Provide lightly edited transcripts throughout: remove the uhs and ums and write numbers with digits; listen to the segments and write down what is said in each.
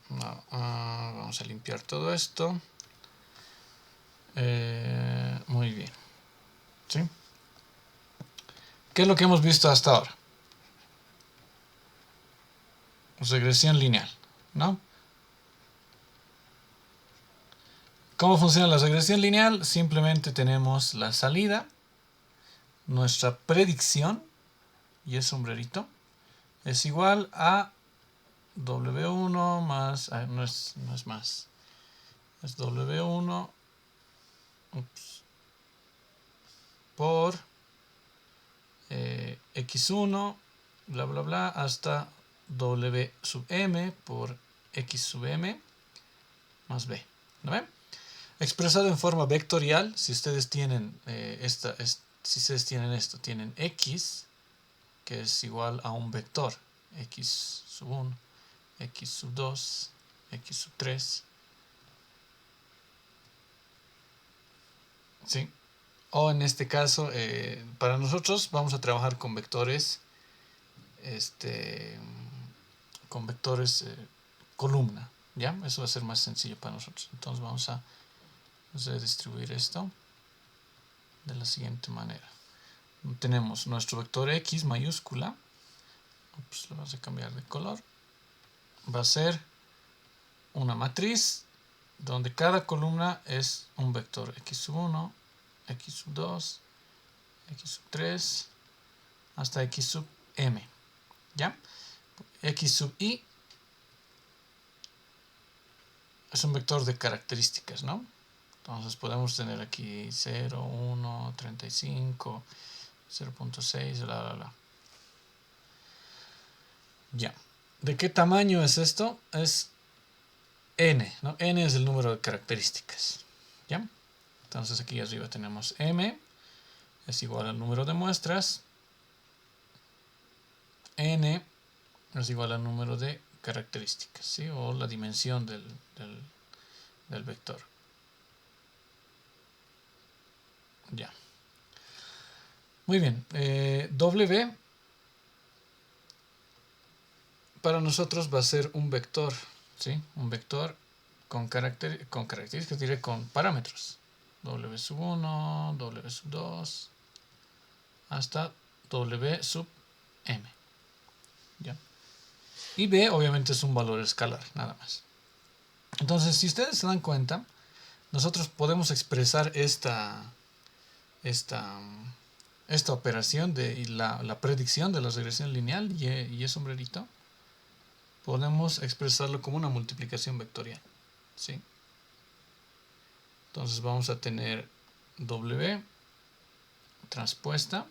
No, vamos a limpiar todo esto. Muy bien. ¿Sí? ¿Qué es lo que hemos visto hasta ahora? Regresión lineal, ¿no? ¿Cómo funciona la regresión lineal? Simplemente tenemos la salida, nuestra predicción, y el sombrerito, es igual a W1 más... no es más. Es W1 por X1, bla, bla, bla, hasta W sub M por X sub M más B. ¿No ven? Expresado en forma vectorial, si ustedes tienen si ustedes tienen esto, tienen X, que es igual a un vector, X sub 1, X sub 2, X sub 3, ¿sí? O en este caso, para nosotros vamos a trabajar con vectores, columna, ¿ya? Eso va a ser más sencillo para nosotros. Entonces vamos a redistribuir esto de la siguiente manera. Tenemos nuestro vector X mayúscula, lo vamos a cambiar de color, va a ser una matriz donde cada columna es un vector X sub 1, X sub 2, X sub 3, hasta X sub M, ¿ya? X sub I es un vector de características, ¿no? Entonces podemos tener aquí 0, 1, 35, 0.6, bla, bla, bla. Ya. ¿De qué tamaño es esto? Es n, ¿no? N es el número de características, ¿ya? Entonces aquí arriba tenemos m es igual al número de muestras, n es igual al número de características, ¿sí? O la dimensión del vector. Ya. Muy bien. W para nosotros va a ser un vector, ¿sí? Un vector con características, diré con parámetros. W sub 1, W sub 2, hasta W sub M. ¿Ya? Y B obviamente es un valor escalar, nada más. Entonces, si ustedes se dan cuenta, nosotros podemos expresar esta operación de la predicción de la regresión lineal y el sombrerito. Podemos expresarlo como una multiplicación vectorial, ¿sí? Entonces vamos a tener W transpuesta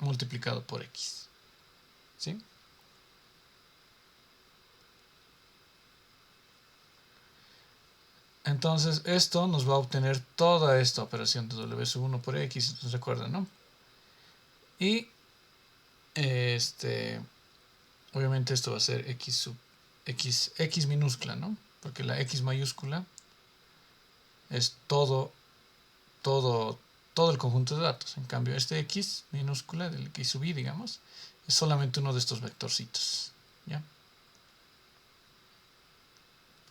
multiplicado por X, ¿sí? Entonces esto nos va a obtener toda esta operación de W sub 1 por X, ¿se recuerdan, no? Y obviamente esto va a ser X sub X minúscula, ¿no? Porque la X mayúscula es todo el conjunto de datos. En cambio, este X minúscula, del X sub I, digamos, es solamente uno de estos vectorcitos, ¿ya?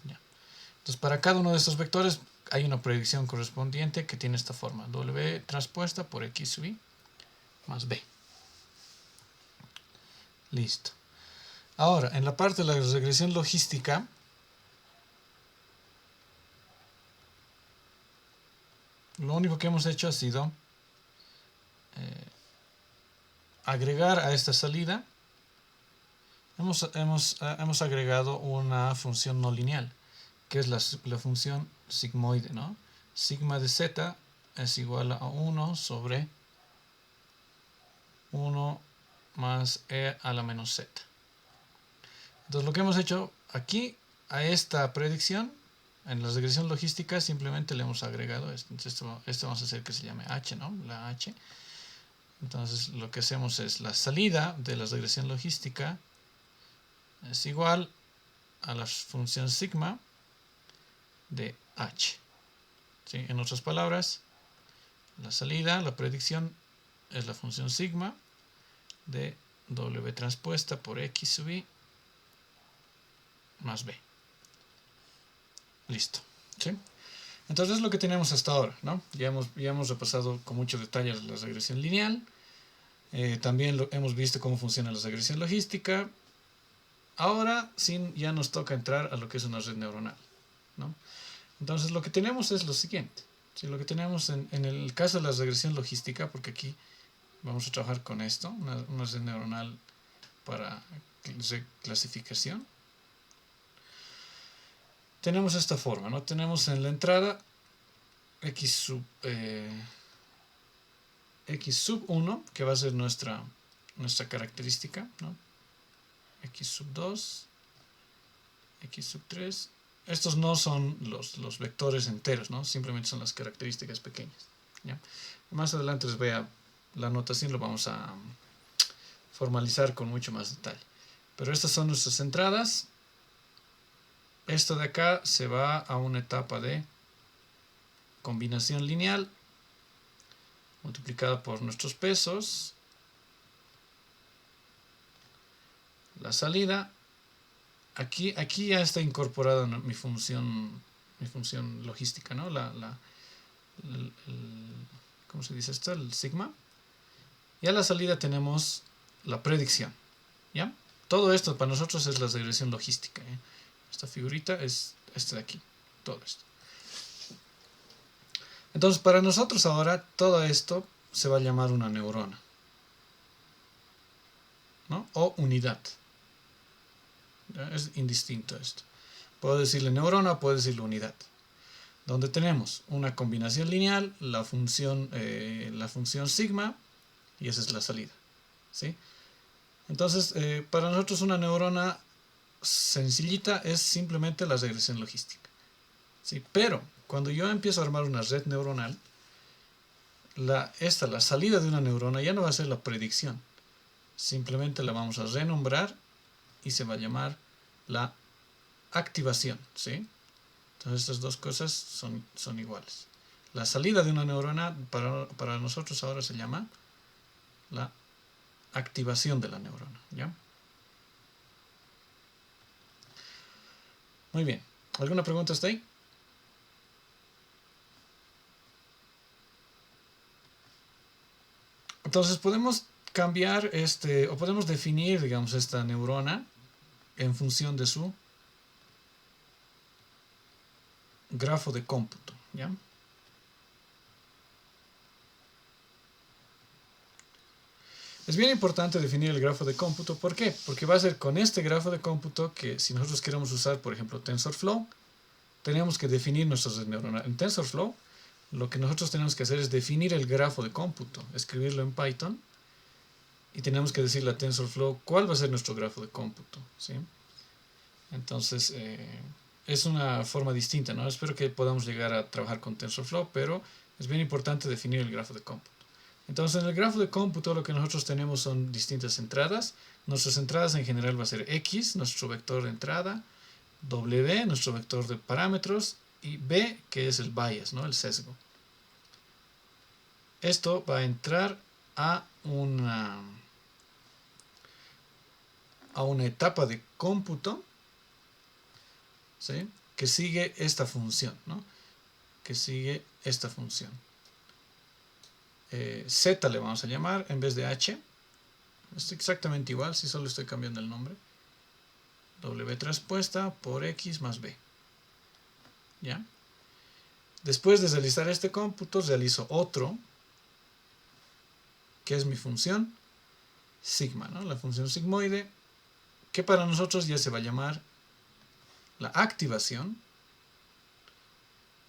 Entonces, para cada uno de estos vectores hay una predicción correspondiente que tiene esta forma. W transpuesta por X sub I más B. Listo. Ahora, en la parte de la regresión logística, lo único que hemos hecho ha sido agregar a esta salida, hemos agregado una función no lineal, que es la función sigmoide, ¿no? Sigma de z es igual a 1 sobre 1 más e a la menos z. Entonces lo que hemos hecho aquí, a esta predicción, en la regresión logística, simplemente le hemos agregado esto. Entonces esto vamos a hacer que se llame h, ¿no? La h. Entonces lo que hacemos es la salida de la regresión logística es igual a la función sigma de h. ¿Sí? En otras palabras, la salida, la predicción, es la función sigma de W transpuesta por X sub I más b. Listo. ¿Sí? Entonces es lo que tenemos hasta ahora, ¿no? Ya hemos repasado con mucho detalle la regresión lineal. También hemos visto cómo funciona la regresión logística. Ahora ya nos toca entrar a lo que es una red neuronal, ¿no? Entonces lo que tenemos es lo siguiente. ¿Sí? Lo que tenemos en el caso de la regresión logística, porque aquí vamos a trabajar con esto, una red neuronal para clasificación. Tenemos esta forma, ¿no? Tenemos en la entrada x sub 1, que va a ser nuestra característica, ¿no? X sub 2, X sub 3. Estos no son los vectores enteros, ¿no? Simplemente son las características pequeñas, ¿ya? Más adelante les voy a... La notación lo vamos a formalizar con mucho más detalle. Pero estas son nuestras entradas. Esto de acá se va a una etapa de combinación lineal multiplicada por nuestros pesos. La salida. Aquí ya está incorporada mi función logística, ¿no? ¿Cómo se dice esto? El sigma. Y a la salida tenemos la predicción, ¿ya? Todo esto para nosotros es la regresión logística, ¿eh? Esta figurita es esta de aquí, todo esto. Entonces, para nosotros ahora, todo esto se va a llamar una neurona, ¿no? O unidad. ¿Ya? Es indistinto esto. Puedo decirle neurona, puedo decirle unidad. Donde tenemos una combinación lineal, la función sigma, y esa es la salida, ¿sí? Entonces, para nosotros una neurona sencillita es simplemente la regresión logística, ¿sí? Pero cuando yo empiezo a armar una red neuronal, la salida de una neurona ya no va a ser la predicción, simplemente la vamos a renombrar y se va a llamar la activación, ¿sí? Entonces estas dos cosas son iguales. La salida de una neurona para nosotros ahora se llama la activación de la neurona, ¿ya? Muy bien. ¿Alguna pregunta hasta ahí? Entonces podemos cambiar o podemos definir, digamos, esta neurona en función de su grafo de cómputo, ¿ya? Es bien importante definir el grafo de cómputo. ¿Por qué? Porque va a ser con este grafo de cómputo que si nosotros queremos usar, por ejemplo, TensorFlow, tenemos que definir nuestras redes neuronales. En TensorFlow, lo que nosotros tenemos que hacer es definir el grafo de cómputo, escribirlo en Python, y tenemos que decirle a TensorFlow cuál va a ser nuestro grafo de cómputo, ¿sí? Entonces, es una forma distinta, ¿no? Espero que podamos llegar a trabajar con TensorFlow, pero es bien importante definir el grafo de cómputo. Entonces, en el grafo de cómputo lo que nosotros tenemos son distintas entradas. Nuestras entradas en general va a ser X, nuestro vector de entrada, W, nuestro vector de parámetros, y B, que es el bias, ¿no? El sesgo. Esto va a entrar a una etapa de cómputo, ¿sí? Que sigue esta función, ¿no? Que sigue esta función. Z le vamos a llamar en vez de H. Es exactamente igual, si solo estoy cambiando el nombre. W transpuesta por X más B. ¿Ya? Después de realizar este cómputo, realizo otro, que es mi función sigma, ¿no? La función sigmoide, que para nosotros ya se va a llamar la activación,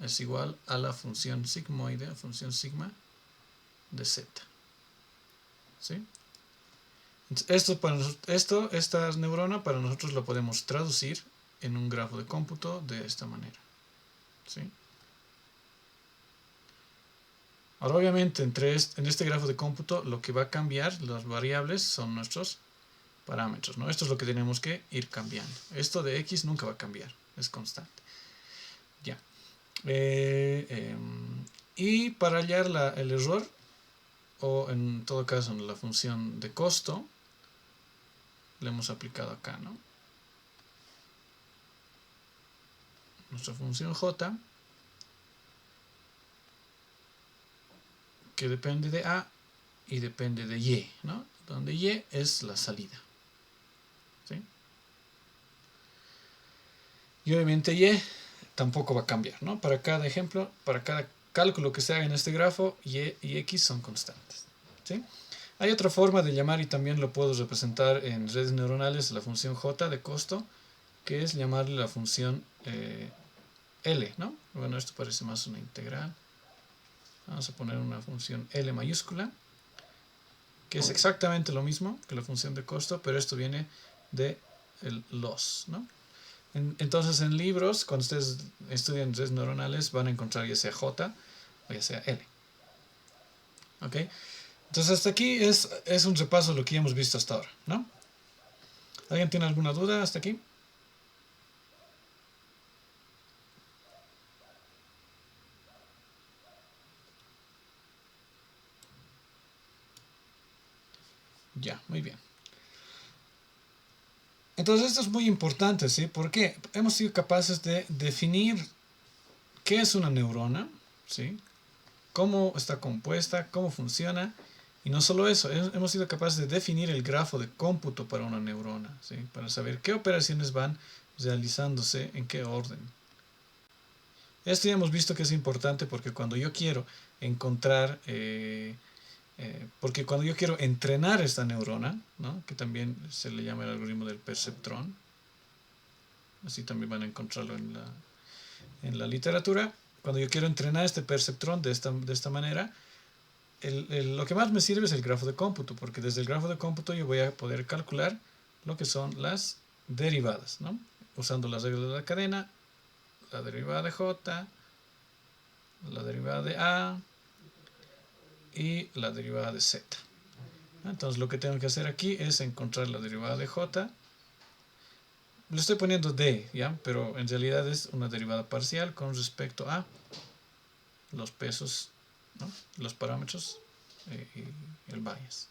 es igual a la función sigmoide, la función sigma de Z. ¿Sí? Esta neurona para nosotros la podemos traducir en un grafo de cómputo de esta manera, ¿sí? Ahora obviamente en este grafo de cómputo lo que va a cambiar, las variables, son nuestros parámetros, ¿no? Esto es lo que tenemos que ir cambiando. Esto de X nunca va a cambiar, es constante. Ya. Y para hallar el error, o en todo caso la función de costo, le hemos aplicado acá, ¿no? nuestra función j, que depende de a y depende de y, ¿no? Donde y es la salida. ¿Sí? Y obviamente y tampoco va a cambiar, ¿no? Para cada ejemplo, para cada cálculo que se haga en este grafo, y y x son constantes. ¿Sí? Hay otra forma de llamar, y también lo puedo representar en redes neuronales, la función j de costo, que es llamarle la función L, ¿no? Bueno, esto parece más una integral. Vamos a poner una función L mayúscula, que es exactamente lo mismo que la función de costo, pero esto viene de el loss, ¿no? Entonces, en libros, cuando ustedes estudian redes neuronales, van a encontrar ya sea J o ya sea L. ¿Ok? Entonces, hasta aquí es un repaso de lo que ya hemos visto hasta ahora, ¿no? ¿Alguien tiene alguna duda hasta aquí? Ya, muy bien. Entonces, esto es muy importante, ¿sí? Porque hemos sido capaces de definir qué es una neurona, ¿sí? Cómo está compuesta, cómo funciona. Y no solo eso, hemos sido capaces de definir el grafo de cómputo para una neurona, ¿sí? Para saber qué operaciones van realizándose en qué orden. Esto ya hemos visto que es importante porque cuando yo quiero encontrar, porque cuando yo quiero entrenar esta neurona, ¿no? Que también se le llama el algoritmo del perceptrón, así también van a encontrarlo en la literatura, cuando yo quiero entrenar este perceptrón de esta manera, lo que más me sirve es el grafo de cómputo, porque desde el grafo de cómputo yo voy a poder calcular lo que son las derivadas, ¿no? Usando las reglas de la cadena, la derivada de j, la derivada de a y la derivada de z. Entonces lo que tengo que hacer aquí es encontrar la derivada de j. Le estoy poniendo d, ¿ya? Pero en realidad es una derivada parcial con respecto a los pesos, ¿no? Los parámetros y el bias,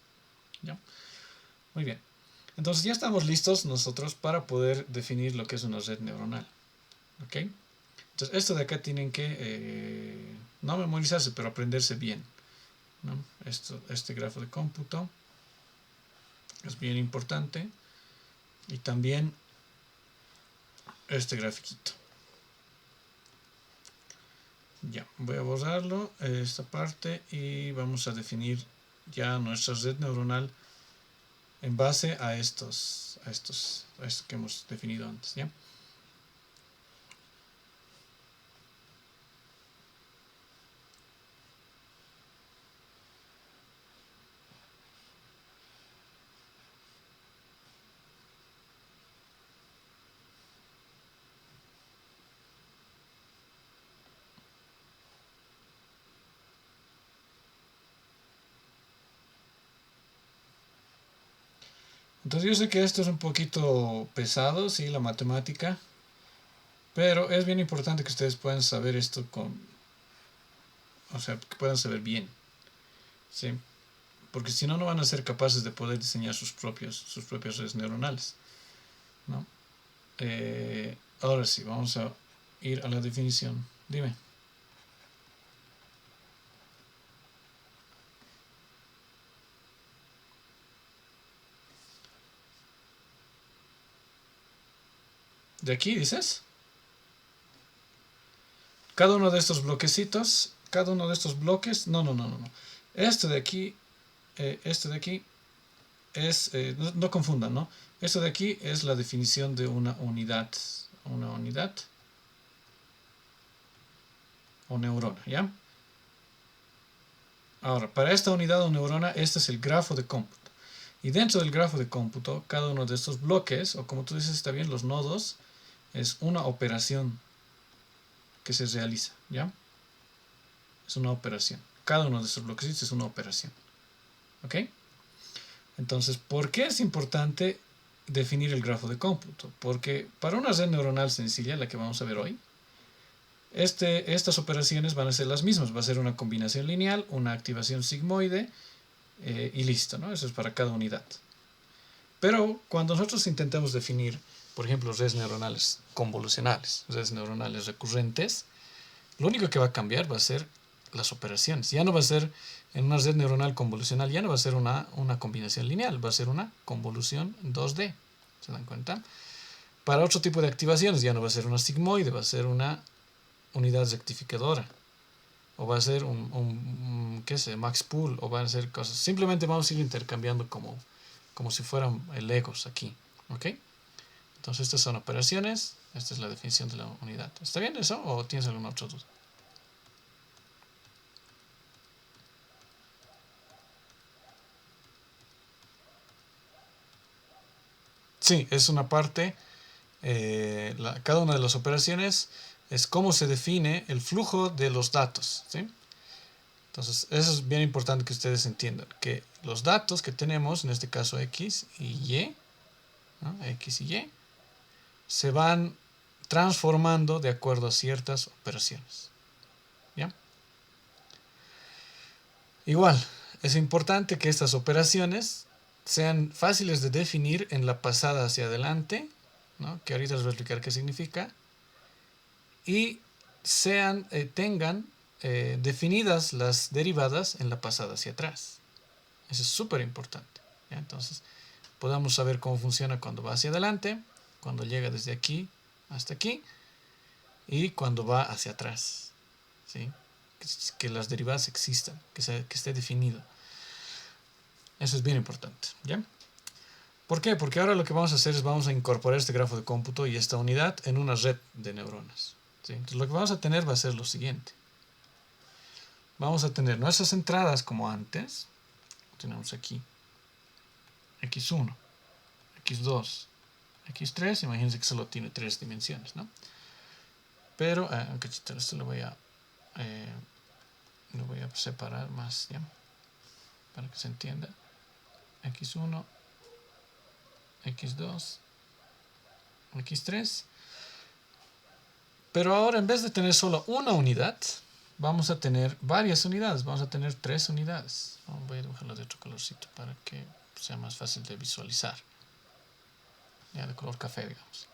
¿ya? Muy bien. Entonces ya estamos listos nosotros para poder definir lo que es una red neuronal. ¿Ok? Entonces esto de acá tienen que no memorizarse, pero aprenderse bien, ¿no? Este grafo de cómputo es bien importante. Y también este grafiquito. Ya, voy a borrarlo, esta parte, y vamos a definir ya nuestra red neuronal en base a esto que hemos definido antes, ¿ya? Entonces yo sé que esto es un poquito pesado, sí, la matemática, pero es bien importante que ustedes puedan saber esto o sea, que puedan saber bien, ¿sí? Porque si no, no van a ser capaces de poder diseñar sus propias redes neuronales, ¿no? Ahora sí, vamos a ir a la definición. Dime. ¿De aquí dices? Cada uno de estos bloquecitos, cada uno de estos bloques, no. Este de aquí es, no confundan, ¿no? Esto de aquí es la definición de una unidad o neurona, ¿ya? Ahora, para esta unidad o neurona, este es el grafo de cómputo. Y dentro del grafo de cómputo, cada uno de estos bloques, o como tú dices, está bien, los nodos, es una operación que se realiza, ¿ya? Es una operación. Cada uno de estos bloquecitos es una operación. ¿Ok? Entonces, ¿por qué es importante definir el grafo de cómputo? Porque para una red neuronal sencilla, la que vamos a ver hoy, estas operaciones van a ser las mismas. Va a ser una combinación lineal, una activación sigmoide y listo, ¿no? Eso es para cada unidad. Pero cuando nosotros intentamos definir por ejemplo, redes neuronales convolucionales, redes neuronales recurrentes, lo único que va a cambiar va a ser las operaciones. Ya no va a ser, en una red neuronal convolucional, ya no va a ser una combinación lineal, va a ser una convolución 2D. ¿Se dan cuenta? Para otro tipo de activaciones ya no va a ser una sigmoide, va a ser una unidad rectificadora. O va a ser qué sé, max pool, o van a ser cosas. Simplemente vamos a ir intercambiando como si fueran legos aquí. ¿Ok? Entonces estas son operaciones. Esta es la definición de la unidad. ¿Está bien eso o tienes alguna otra duda? Sí, es una parte. Cada una de las operaciones es cómo se define el flujo de los datos. ¿Sí? Entonces, eso es bien importante que ustedes entiendan. Que los datos que tenemos, en este caso X y Y, ¿no? X y Y, se van transformando de acuerdo a ciertas operaciones. ¿Ya? Igual, es importante que estas operaciones sean fáciles de definir en la pasada hacia adelante, ¿no? Que ahorita les voy a explicar qué significa, y tengan definidas las derivadas en la pasada hacia atrás. Eso es súper importante. ¿Ya? Entonces, podamos saber cómo funciona cuando va hacia adelante, cuando llega desde aquí hasta aquí, y cuando va hacia atrás. ¿Sí? Que las derivadas existan, que esté definido. Eso es bien importante. ¿Ya? ¿Por qué? Porque ahora lo que vamos a hacer es vamos a incorporar este grafo de cómputo y esta unidad en una red de neuronas. ¿Sí? Entonces lo que vamos a tener va a ser lo siguiente. Vamos a tener nuestras entradas como antes. Tenemos aquí x1, x2, x3. Imagínense que solo tiene 3 dimensiones, ¿no? Pero, aunque esto lo voy a separar más, ¿ya? Para que se entienda. x1, x2, x3. Pero ahora en vez de tener solo una unidad, vamos a tener varias unidades. Vamos a tener 3 unidades. Voy a dibujarlo de otro colorcito para que sea más fácil de visualizar. Ya de color café, digamos.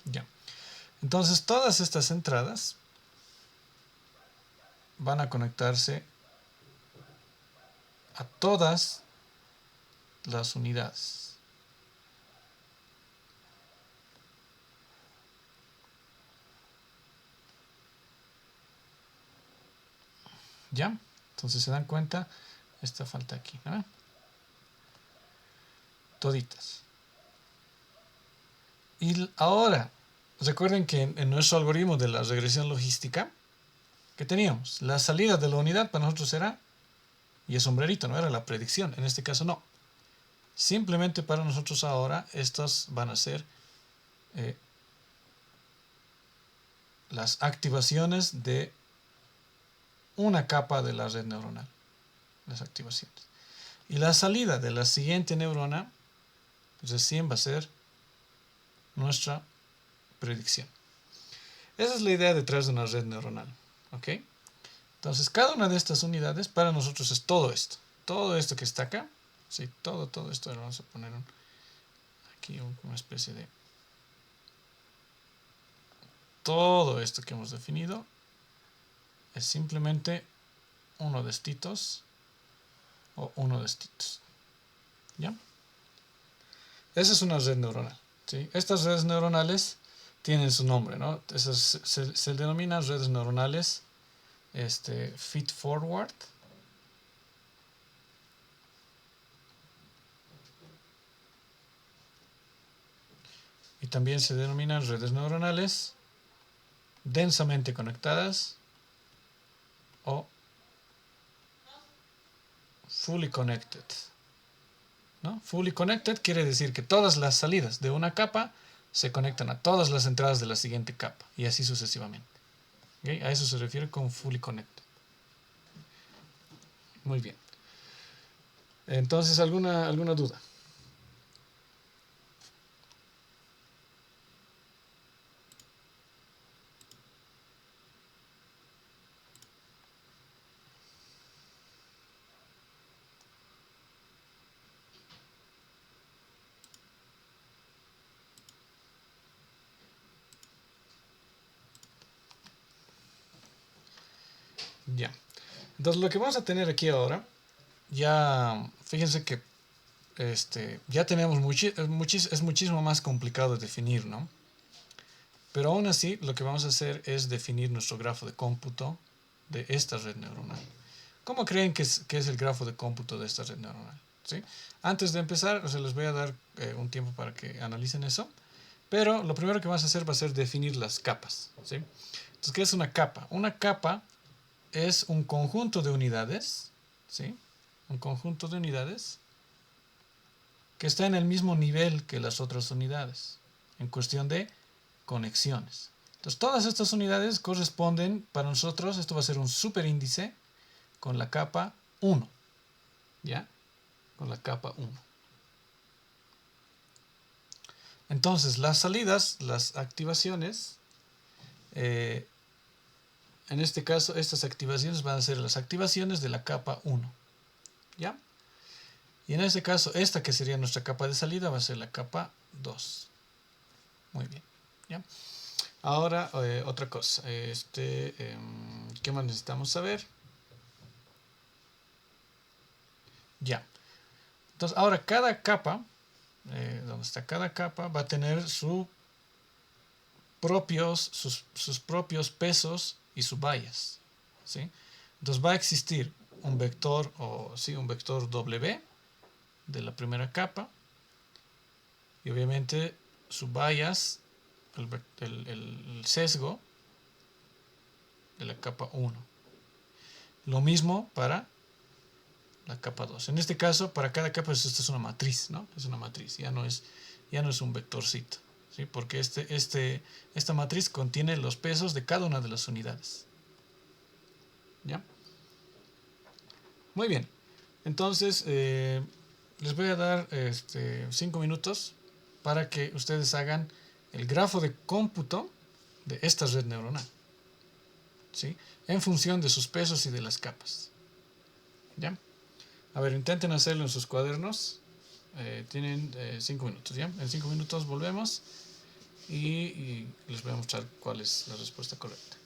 Ya. Entonces todas estas entradas van a conectarse a todas las unidades. ¿Ya? Entonces se dan cuenta, esta falta aquí, ¿no? Toditas. Y ahora, recuerden que en nuestro algoritmo de la regresión logística, ¿qué teníamos? La salida de la unidad para nosotros era, y el sombrerito, ¿no? Era la predicción. En este caso no. Simplemente para nosotros ahora, estas van a ser las activaciones de una capa de la red neuronal. Las activaciones. Y la salida de la siguiente neurona recién va a ser nuestra predicción. Esa es la idea detrás de una red neuronal. ¿Ok? Entonces, cada una de estas unidades para nosotros es todo esto. Todo esto que está acá. Sí, todo esto. Ahora vamos a poner aquí una especie de... Todo esto que hemos definido es simplemente uno de estos o uno de estos. ¿Ya? Esa es una red neuronal. ¿Sí? Estas redes neuronales tienen su nombre, ¿no? Esas se denominan redes neuronales feed forward. Y también se denominan redes neuronales densamente conectadas o fully connected. ¿No? Fully connected quiere decir que todas las salidas de una capa se conectan a todas las entradas de la siguiente capa y así sucesivamente. ¿Okay? A eso se refiere con fully connected. Muy bien. Entonces, ¿alguna duda? Ya. Entonces lo que vamos a tener aquí ahora, ya fíjense que ya tenemos es muchísimo más complicado de definir, ¿no? Pero aún así, lo que vamos a hacer es definir nuestro grafo de cómputo de esta red neuronal. ¿Cómo creen que es el grafo de cómputo de esta red neuronal? ¿Sí? Antes de empezar, les voy a dar un tiempo para que analicen eso. Pero lo primero que vamos a hacer va a ser definir las capas. ¿Sí? Entonces, ¿qué es una capa? Una capa es un conjunto de unidades, ¿sí? Un conjunto de unidades que está en el mismo nivel que las otras unidades, en cuestión de conexiones. Entonces, todas estas unidades corresponden, para nosotros, esto va a ser un superíndice con la capa 1, ¿ya? Con la capa 1. Entonces, las salidas, las activaciones, en este caso, estas activaciones van a ser las activaciones de la capa 1, ¿ya? Y en este caso, esta que sería nuestra capa de salida va a ser la capa 2. Muy bien, ¿ya? Ahora, otra cosa. ¿Qué más necesitamos saber? Ya. Entonces, ahora cada capa, donde está cada capa, va a tener sus propios pesos y sus vallas, ¿sí? Entonces va a existir un vector, un vector W de la primera capa, y obviamente sus vallas, el sesgo de la capa 1. Lo mismo para la capa 2. En este caso, para cada capa, esta es una matriz, ¿no? Es una matriz, ya no es un vectorcito, ¿sí? Porque esta matriz contiene los pesos de cada una de las unidades. ¿Ya? Muy bien. Entonces, les voy a dar 5 minutos para que ustedes hagan el grafo de cómputo de esta red neuronal, ¿sí? En función de sus pesos y de las capas. ¿Ya? A ver, intenten hacerlo en sus cuadernos. Tienen 5 minutos, ¿ya? En 5 minutos volvemos y les voy a mostrar cuál es la respuesta correcta.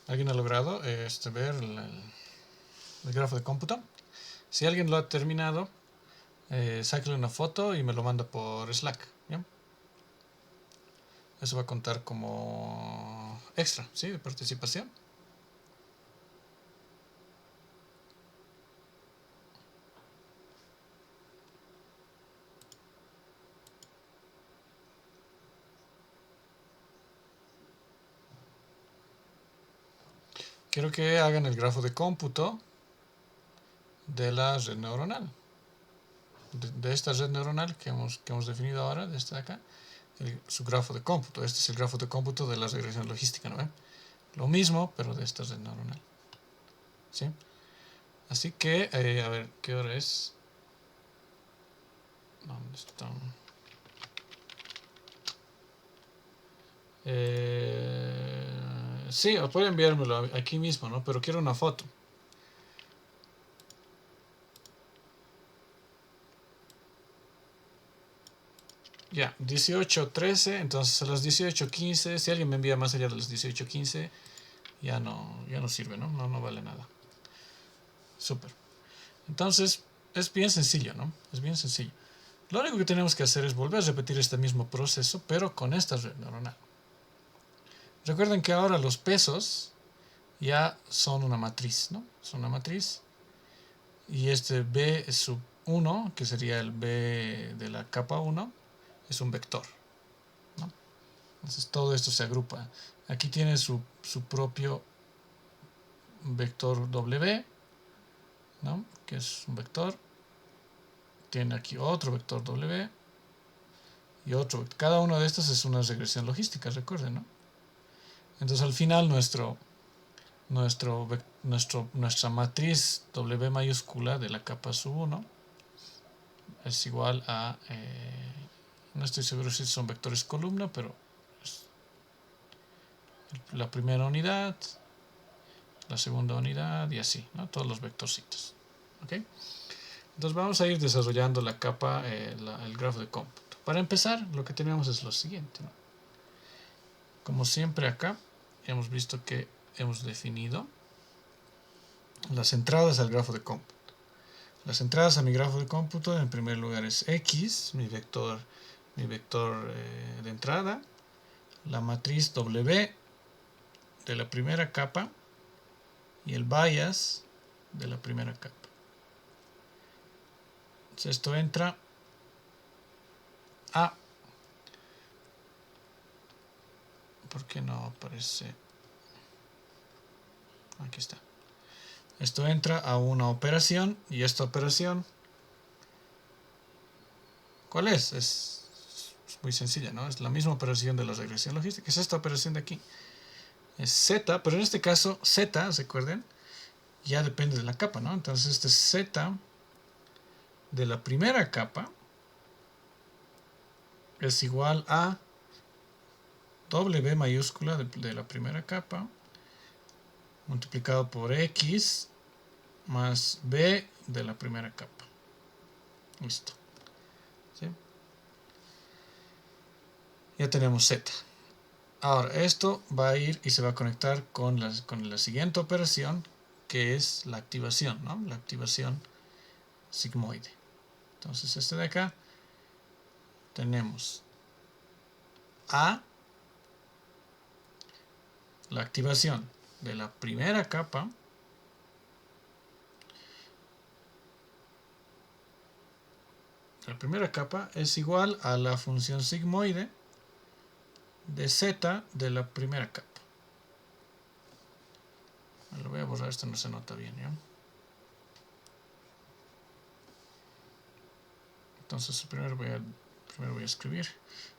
¿Alguien ha logrado ver el grafo de cómputo? Si alguien lo ha terminado, sáquele una foto y me lo manda por Slack. ¿Ya? Eso va a contar como extra, ¿sí? De participación. Quiero que hagan el grafo de cómputo de la red neuronal. De esta red neuronal que hemos definido ahora, de esta de acá, su grafo de cómputo. Este es el grafo de cómputo de la regresión logística, ¿no ven? Lo mismo, pero de esta red neuronal. ¿Sí? Así que, a ver, ¿qué hora es? ¿Dónde está? Sí, puede enviármelo aquí mismo, ¿no? Pero quiero una foto. Ya, 18:13, entonces a las 18:15, si alguien me envía más allá de las 18:15, ya no sirve, ¿no? No vale nada. Súper. Entonces, es bien sencillo, ¿no? Es bien sencillo. Lo único que tenemos que hacer es volver a repetir este mismo proceso, pero con esta red neuronal. Recuerden que ahora los pesos ya son una matriz, ¿no? Son una matriz. Y este B sub 1, que sería el B de la capa 1, es un vector, ¿no? Entonces todo esto se agrupa. Aquí tiene su propio vector W, ¿no? Que es un vector. Tiene aquí otro vector W y otro vector. Cada uno de estos es una regresión logística, recuerden, ¿no? Entonces al final nuestra matriz W mayúscula de la capa sub 1 es igual a, no estoy seguro si son vectores columna, pero es la primera unidad, la segunda unidad y así, ¿no? Todos los vectorcitos. ¿Ok? Entonces vamos a ir desarrollando la capa, el grafo de cómputo. Para empezar, lo que tenemos es lo siguiente, ¿no? Como siempre acá, hemos visto que hemos definido las entradas al grafo de cómputo. Las entradas a mi grafo de cómputo, en primer lugar es X, mi vector de entrada, la matriz W de la primera capa y el bias de la primera capa. Entonces esto entra a... ¿Por qué no aparece? Aquí está. Esto entra a una operación y esta operación, ¿cuál es? Es muy sencilla, ¿no? Es la misma operación de la regresión logística. Es esta operación de aquí. Es Z, pero en este caso Z, recuerden, ya depende de la capa, ¿no? Entonces este es Z de la primera capa es igual a W mayúscula de la primera capa multiplicado por X más B de la primera capa. Listo. ¿Sí? Ya tenemos Z. Ahora, esto va a ir y se va a conectar con la siguiente operación, que es la activación, ¿no? La activación sigmoide. Entonces, este de acá tenemos A, la activación de la primera capa, es igual a la función sigmoide de Z de la primera capa. Lo voy a borrar, esto no se nota bien, ¿ya? Entonces primero voy a escribir.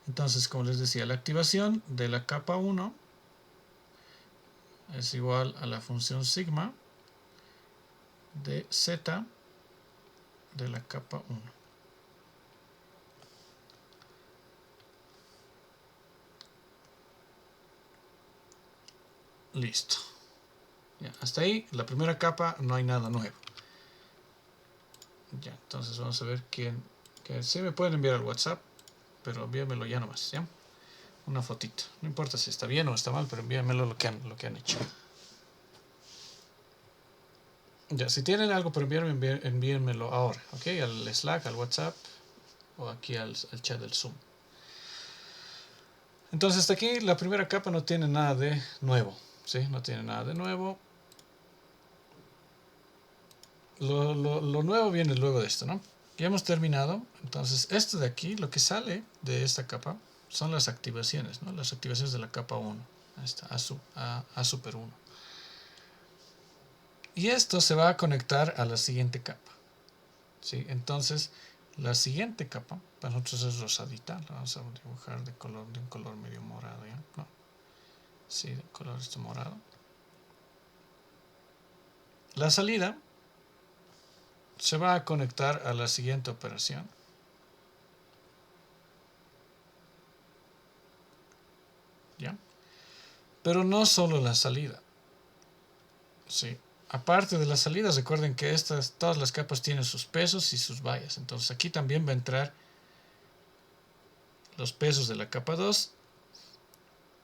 Entonces, como les decía, la activación de la capa 1 es igual a la función sigma de Z de la capa 1. Listo. Ya, hasta ahí, la primera capa, no hay nada nuevo. Ya, entonces vamos a ver quién. Que sí me pueden enviar al WhatsApp, pero envíamelo ya nomás, ¿ya? Una fotito. No importa si está bien o está mal, pero envíamelo lo que han hecho. Ya, si tienen algo por enviarme, envíenmelo ahora, ¿ok? Al Slack, al WhatsApp o aquí al chat del Zoom. Entonces hasta aquí la primera capa no tiene nada de nuevo, ¿sí? No tiene nada de nuevo. Lo nuevo viene luego de esto, ¿no? Ya hemos terminado. Entonces esto de aquí, lo que sale de esta capa son las activaciones, ¿no? Las activaciones de la capa 1. Ahí está, A super 1. Y esto se va a conectar a la siguiente capa, ¿sí? Entonces la siguiente capa, para nosotros es rosadita, la vamos a dibujar de un color medio morado, ¿ya? No. Sí, de color este morado. La salida se va a conectar a la siguiente operación. ¿Ya? Pero no solo la salida. Sí. Aparte de las salidas, recuerden que todas las capas tienen sus pesos y sus vallas. Entonces aquí también va a entrar los pesos de la capa 2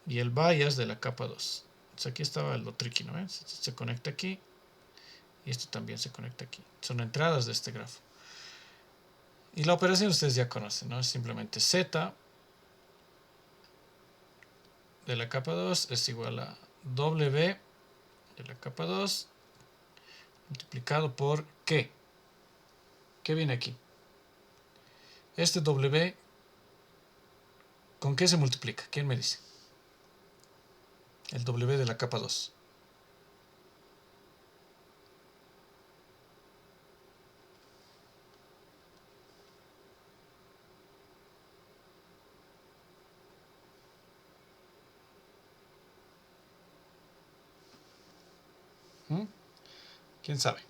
y el vallas de la capa 2. Entonces aquí estaba lo tricky, ¿no? Se conecta aquí y esto también se conecta aquí. Son entradas de este grafo. Y la operación ustedes ya conocen, ¿no? Es simplemente Z de la capa 2 es igual a W de la capa 2 multiplicado por ¿qué? ¿Qué viene aquí? Este W, ¿con qué se multiplica? ¿Quién me dice? El W de la capa 2. ¿Quién sabe?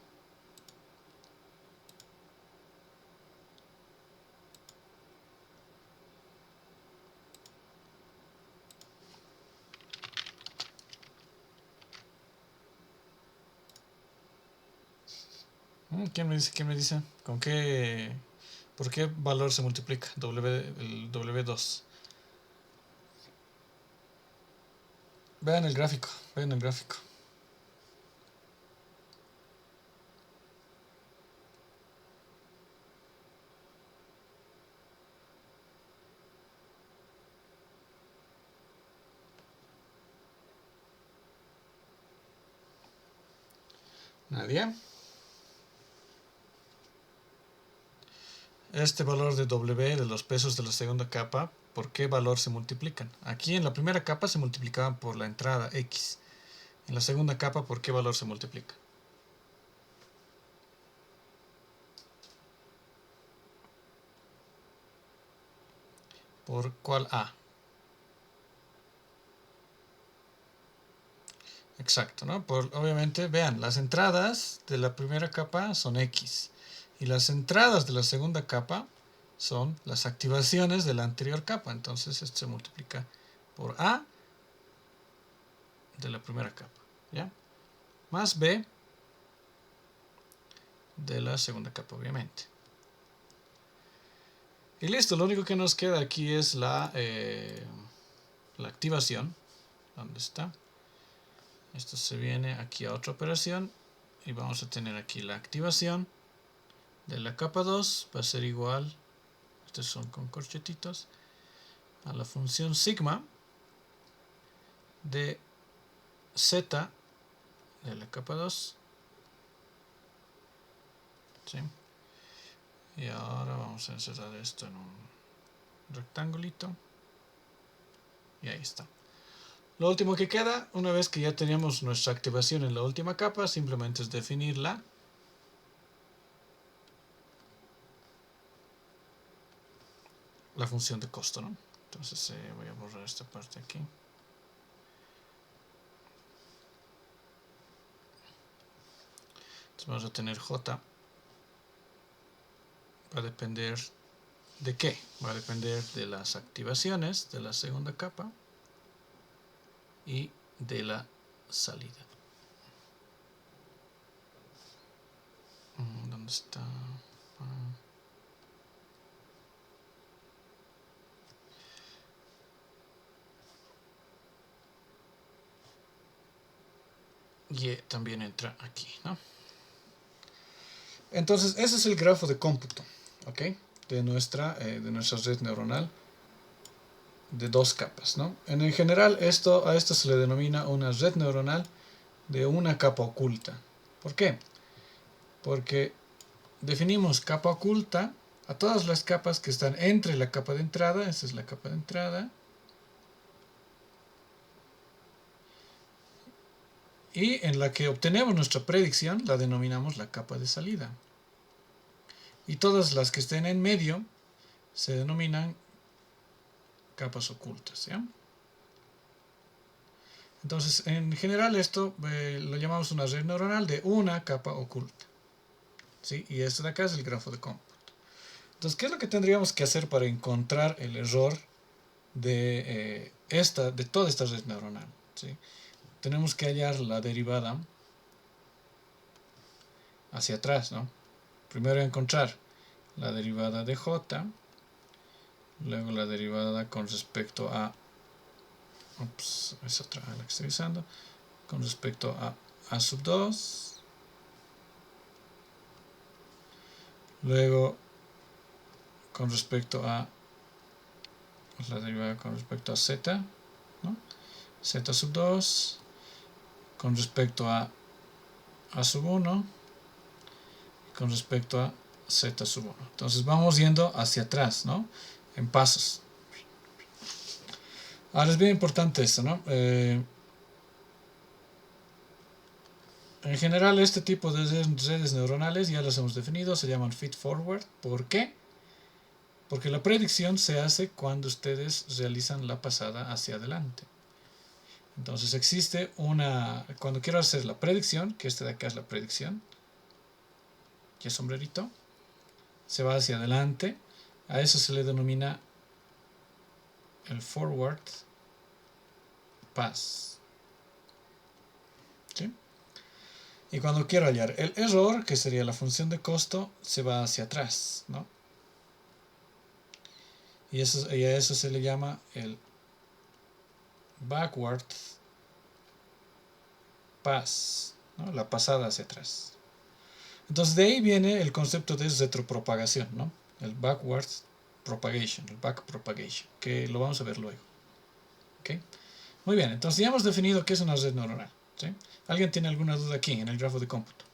¿Quién me dice? ¿Quién me dice? ¿Con qué? ¿Por qué valor se multiplica? El W2. Vean el gráfico. Vean el gráfico. ¿Nadie? Este valor de W de los pesos de la segunda capa, ¿por qué valor se multiplican? Aquí en la primera capa se multiplicaban por la entrada X. En la segunda capa, ¿por qué valor se multiplica? ¿Por cuál A? Exacto, ¿no? Obviamente, vean, las entradas de la primera capa son X. Y las entradas de la segunda capa son las activaciones de la anterior capa. Entonces esto se multiplica por A de la primera capa, ¿ya? Más B de la segunda capa, obviamente. Y listo, lo único que nos queda aquí es la activación. ¿Dónde está? Esto se viene aquí a otra operación y vamos a tener aquí la activación de la capa 2. Va a ser igual, estos son con corchetitos, a la función sigma de z de la capa 2. ¿Sí? Y ahora vamos a encerrar esto en un rectangulito. Y ahí está. Lo último que queda, una vez que ya teníamos nuestra activación en la última capa, simplemente es definirla. La función de costo, ¿no? Entonces voy a borrar esta parte aquí. Entonces vamos a tener J. Va a depender de qué? Va a depender de las activaciones de la segunda capa y de la salida. ¿Dónde está? Y también entra aquí, ¿no? Entonces, ese es el grafo de cómputo, ¿ok? De nuestra red neuronal de 2 capas, ¿no? En el general, a esto se le denomina una red neuronal de una capa oculta. ¿Por qué? Porque definimos capa oculta a todas las capas que están entre la capa de entrada, esta es la capa de entrada, y en la que obtenemos nuestra predicción la denominamos la capa de salida. Y todas las que estén en medio se denominan capas ocultas, ¿ya? Entonces, en general esto lo llamamos una red neuronal de una capa oculta, ¿sí? Y esto de acá es el grafo de cómputo. Entonces, ¿qué es lo que tendríamos que hacer para encontrar el error de toda esta red neuronal? ¿Sí? Tenemos que hallar la derivada hacia atrás, ¿no? Primero encontrar la derivada de j, luego la derivada con respecto a, es otra la que estoy usando, con respecto a sub 2, luego con respecto a la derivada con respecto a z, ¿no? Z sub 2, con respecto a sub 1, con respecto a z sub 1. Entonces vamos yendo hacia atrás, ¿no? En pasos. Ahora es bien importante esto, ¿no? En general, este tipo de redes neuronales ya las hemos definido, se llaman feed forward. ¿Por qué? Porque la predicción se hace cuando ustedes realizan la pasada hacia adelante. Entonces existe cuando quiero hacer la predicción, que este de acá es la predicción, que es sombrerito, se va hacia adelante, a eso se le denomina el forward pass. ¿Sí? Y cuando quiero hallar el error, que sería la función de costo, se va hacia atrás, ¿no? Y a eso se le llama el backward pass, ¿no? La pasada hacia atrás. Entonces de ahí viene el concepto de retropropagación, ¿no? El backward propagation, el back propagation, que lo vamos a ver luego. ¿Okay? Muy bien, entonces ya hemos definido qué es una red neuronal, ¿sí? ¿Alguien tiene alguna duda aquí en el grafo de cómputo?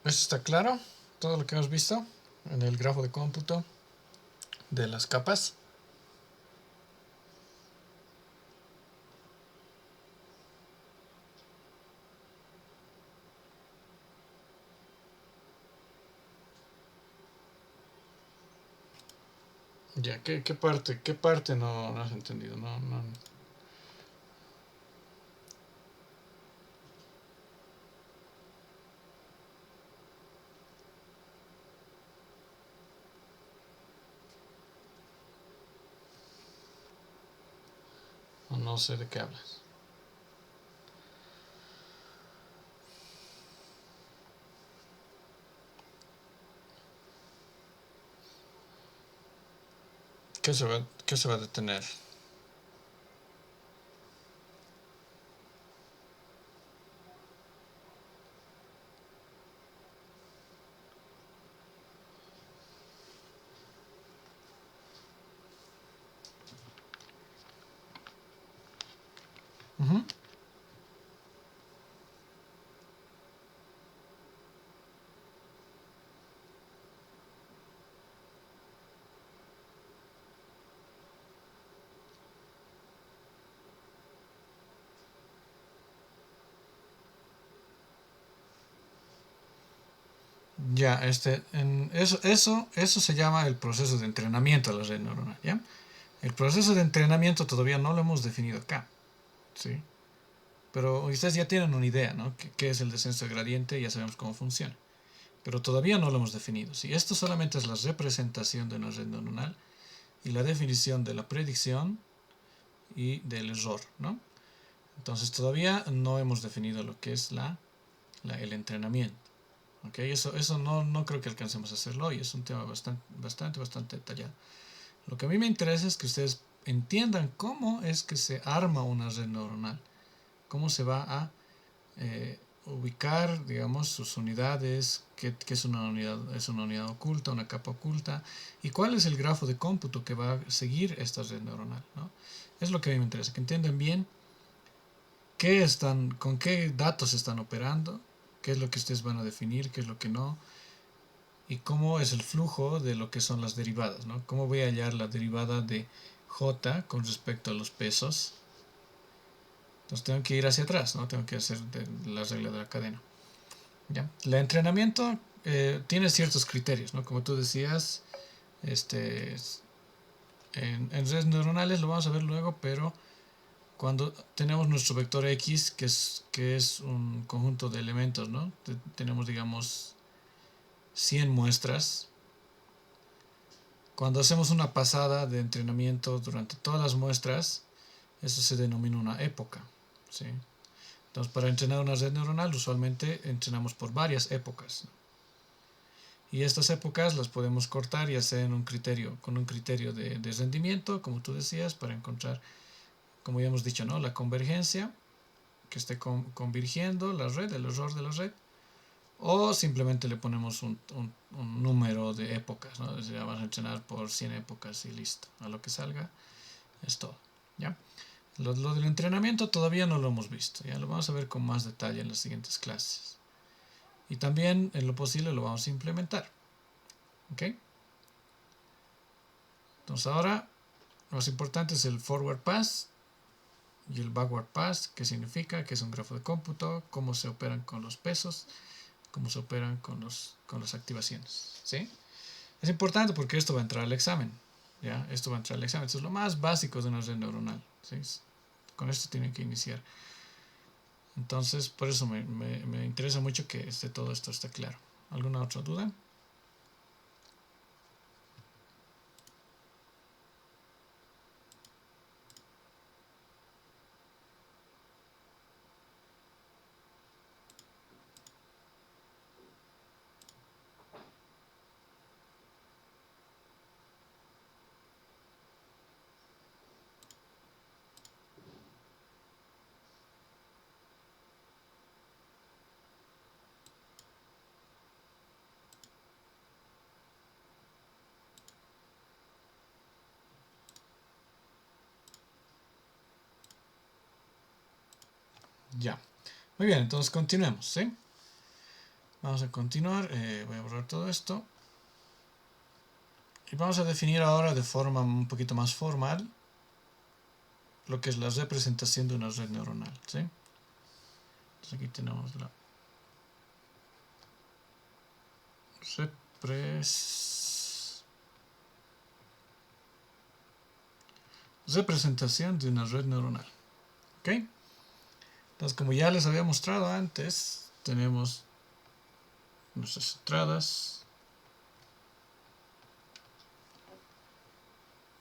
¿Esto está claro? Todo lo que hemos visto en el grafo de cómputo de las capas. Ya, ¿qué parte no has entendido? No sé de qué hablas. ¿Qué se va a detener? Uh-huh. Ya, eso se llama el proceso de entrenamiento de la red neuronal, ¿ya? El proceso de entrenamiento todavía no lo hemos definido acá, ¿sí? Pero ustedes ya tienen una idea, ¿no? ¿Qué es el descenso de gradiente? Ya sabemos cómo funciona. Pero todavía no lo hemos definido. Si esto solamente es la representación de una red neuronal y la definición de la predicción y del error, ¿no? Entonces todavía no hemos definido lo que es el entrenamiento. ¿Okay? Eso no creo que alcancemos a hacerlo hoy. Es un tema bastante detallado. Lo que a mí me interesa es que ustedes entiendan cómo es que se arma una red neuronal. Cómo se va a ubicar, digamos, sus unidades, qué es una unidad oculta, una capa oculta, y cuál es el grafo de cómputo que va a seguir esta red neuronal, ¿no? Es lo que a mí me interesa, que entiendan bien con qué datos están operando, qué es lo que ustedes van a definir, qué es lo que no, y cómo es el flujo de lo que son las derivadas, ¿no? Cómo voy a hallar la derivada de J con respecto a los pesos. Entonces tengo que ir hacia atrás, ¿no? Tengo que hacer la regla de la cadena. ¿Ya? El entrenamiento tiene ciertos criterios, ¿no? Como tú decías, este, en redes neuronales lo vamos a ver luego, pero cuando tenemos nuestro vector X, que es un conjunto de elementos, ¿no? Tenemos, digamos, 100 muestras. Cuando hacemos una pasada de entrenamiento durante todas las muestras, eso se denomina una época, ¿sí? Entonces, para entrenar una red neuronal, usualmente entrenamos por varias épocas, ¿no? Y estas épocas las podemos cortar y hacer con un criterio de rendimiento, como tú decías, para encontrar, como ya hemos dicho, ¿no? La convergencia, que esté convirgiendo la red, el error de la red, o simplemente le ponemos un número de épocas, ¿no? Es decir, vamos a entrenar por 100 épocas y listo, a lo que salga es todo, ¿ya? Lo del entrenamiento todavía no lo hemos visto, ya lo vamos a ver con más detalle en las siguientes clases. Y también, en lo posible, lo vamos a implementar, ¿ok? Entonces ahora, lo más importante es el forward pass y el backward pass, que significa que es un grafo de cómputo, cómo se operan con los pesos, cómo se operan con las activaciones, ¿sí? Es importante porque esto va a entrar al examen, ¿ya? Esto va a entrar al examen. Esto es lo más básico de una red neuronal, ¿sí? Con esto tienen que iniciar. Entonces, por eso me interesa mucho que todo esto esté claro. ¿Alguna otra duda? Ya. Muy bien, entonces continuemos, ¿sí? Vamos a continuar. Voy a borrar todo esto. Y vamos a definir ahora de forma un poquito más formal lo que es la representación de una red neuronal, ¿sí? Entonces aquí tenemos la representación de una red neuronal, ¿ok? Entonces, como ya les había mostrado antes, tenemos nuestras entradas,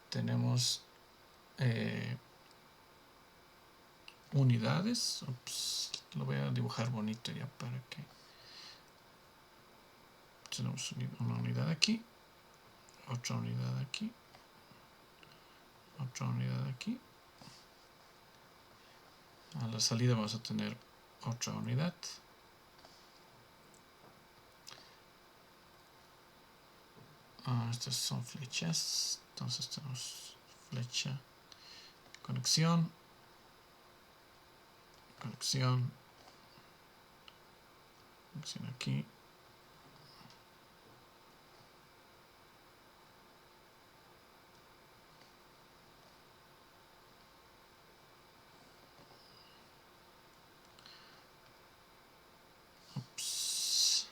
tenemos unidades. Ups, lo voy a dibujar bonito ya para que tenemos una unidad aquí, otra unidad aquí, otra unidad aquí. A la salida vamos a tener otra unidad. Estas son flechas. Entonces tenemos flecha, conexión, conexión, conexión aquí. Ups.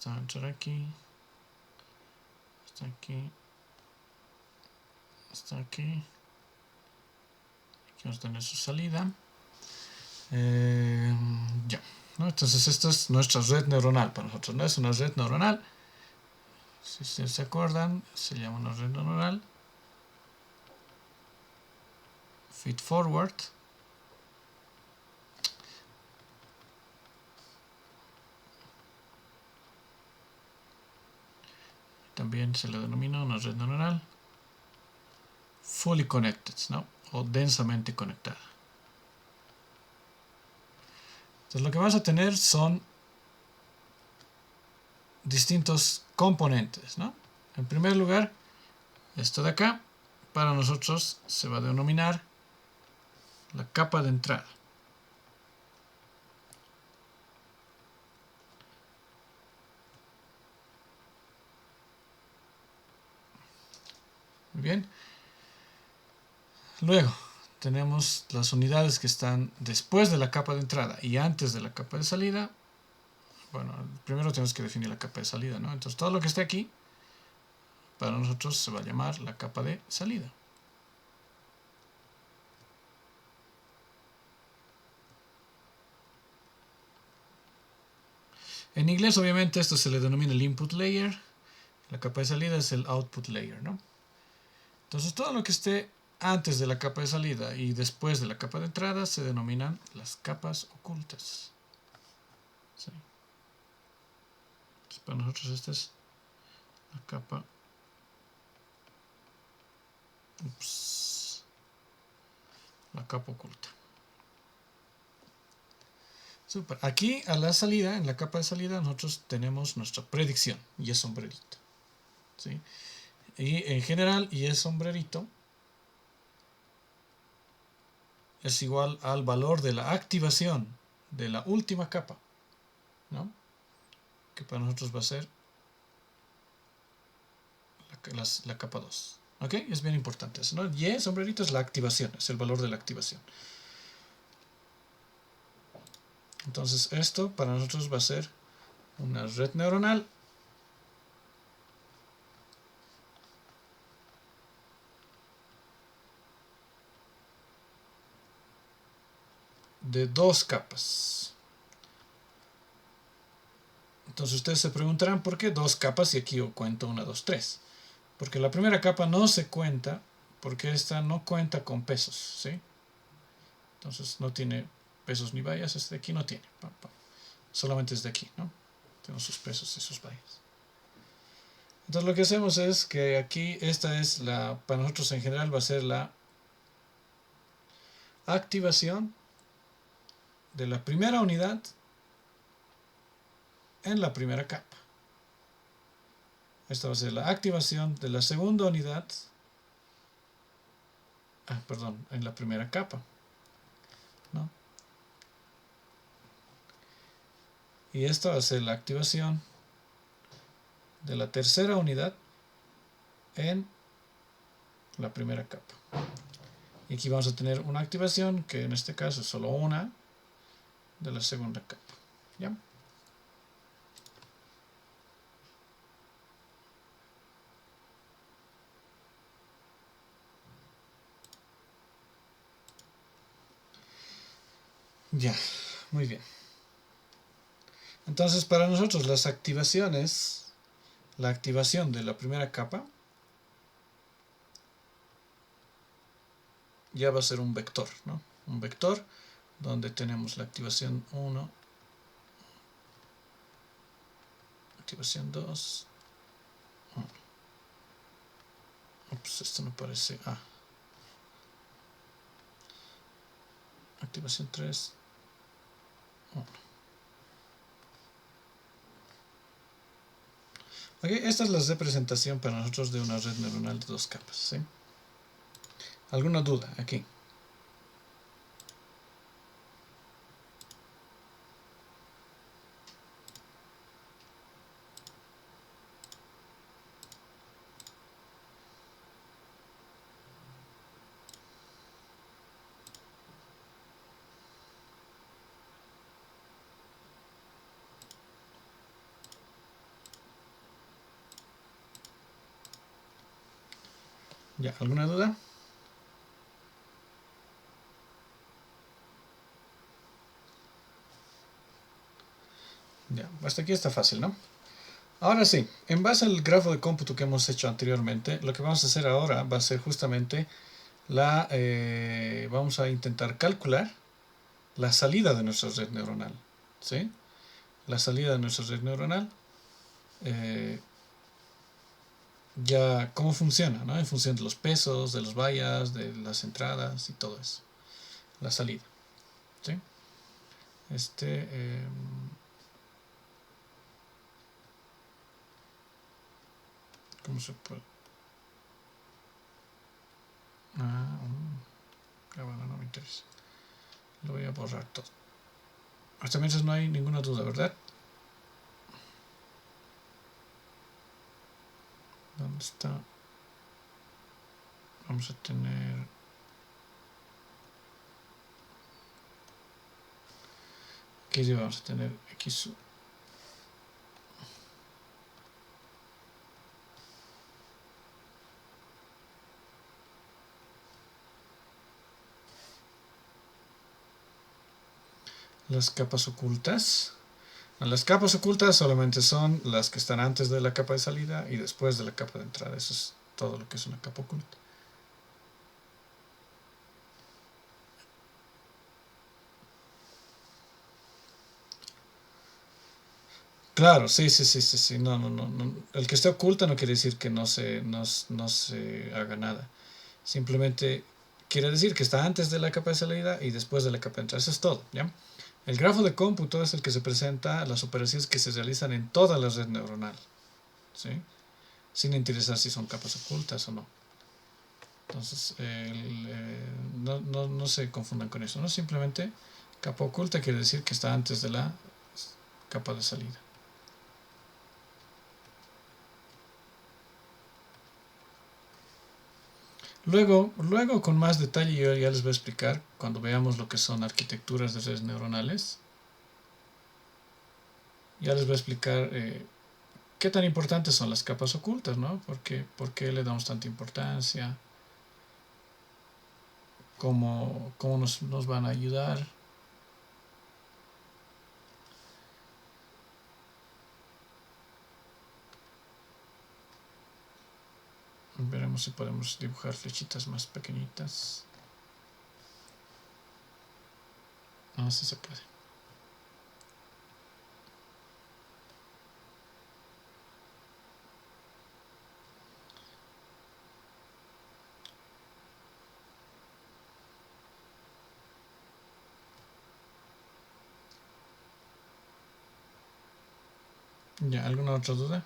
Esto va a entrar aquí. Está aquí. Está aquí. Aquí vamos a tener su salida. Ya. ¿No? Entonces esta es nuestra red neuronal para nosotros. No es una red neuronal. Si ustedes se acuerdan, se llama una red neuronal. Feed forward. También se le denomina una red neuronal fully connected, ¿no? O densamente conectada. Entonces lo que vas a tener son distintos componentes, ¿no? En primer lugar, esto de acá, para nosotros se va a denominar la capa de entrada. Muy bien. Luego tenemos las unidades que están después de la capa de entrada y antes de la capa de salida. Bueno, primero tenemos que definir la capa de salida, ¿no? Entonces todo lo que esté aquí, para nosotros se va a llamar la capa de salida. En inglés, obviamente, esto se le denomina el input layer. La capa de salida es el output layer, ¿no? Entonces todo lo que esté antes de la capa de salida y después de la capa de entrada se denominan las capas ocultas. ¿Sí? Entonces, para nosotros esta es la capa. La capa oculta. Super. Aquí a la salida, en la capa de salida, nosotros tenemos nuestra predicción y es sombrerito. ¿Sí? Y en general, y es sombrerito, es igual al valor de la activación de la última capa, ¿no? Que para nosotros va a ser la capa 2. ¿Ok? Es bien importante eso, ¿no? Y sombrerito es la activación, es el valor de la activación. Entonces esto para nosotros va a ser una red neuronal de 2 capas. Entonces ustedes se preguntarán por qué 2 capas y aquí yo cuento 1, 2, 3. Porque la primera capa no se cuenta porque esta no cuenta con pesos, ¿sí? Entonces no tiene pesos ni vallas, este de aquí no tiene. Solamente es de aquí, ¿no? Tenemos sus pesos y sus vallas. Entonces lo que hacemos es que aquí esta es la, para nosotros en general va a ser la activación de la primera unidad en la primera capa. Esta va a ser la activación de la segunda unidad, en la primera capa, ¿no? Y esta va a ser la activación de la tercera unidad en la primera capa. Y aquí vamos a tener una activación que en este caso es solo una de la segunda capa. ¿Ya? Ya, muy bien. Entonces para nosotros las activaciones, la activación de la primera capa ya va a ser un vector, ¿no? Un vector donde tenemos la activación 1, activación 2, 1. Ups, esto no parece. Activación 3, 1. Okay, esta es la representación para nosotros de una red neuronal de 2 capas, ¿sí? ¿Alguna duda aquí? ¿Ya? ¿Alguna duda? Ya, hasta aquí está fácil, ¿no? Ahora sí, en base al grafo de cómputo que hemos hecho anteriormente, lo que vamos a hacer ahora va a ser justamente vamos a intentar calcular la salida de nuestra red neuronal, ¿sí? La salida de nuestra red neuronal, eh, ya cómo funciona, ¿no? En función de los pesos, de los vallas, de las entradas y todo eso. La salida, ¿sí? Este, eh, ¿Cómo se puede? Bueno, no me interesa. Lo voy a borrar todo. Hasta mientras no hay ninguna duda, ¿verdad? ¿Dónde está? Vamos a tener... Aquí sí vamos a tener X. Las capas ocultas. Las capas ocultas solamente son las que están antes de la capa de salida y después de la capa de entrada. Eso es todo lo que es una capa oculta. Claro, sí, sí, sí, sí, sí. No, no, no, no. El que esté oculta no quiere decir que no se haga nada. Simplemente quiere decir que está antes de la capa de salida y después de la capa de entrada. Eso es todo, ¿ya? El grafo de cómputo es el que se presenta las operaciones que se realizan en toda la red neuronal, ¿sí? Sin interesar si son capas ocultas o no. Entonces, no se confundan con eso, ¿no? Simplemente capa oculta quiere decir que está antes de la capa de salida. Luego con más detalle yo ya les voy a explicar cuando veamos lo que son arquitecturas de redes neuronales. Ya les voy a explicar qué tan importantes son las capas ocultas, ¿no? ¿Por qué le damos tanta importancia? ¿Cómo nos van a ayudar? Veremos si podemos dibujar flechitas más pequeñitas. No, si se puede. ¿Ya? ¿Alguna otra duda?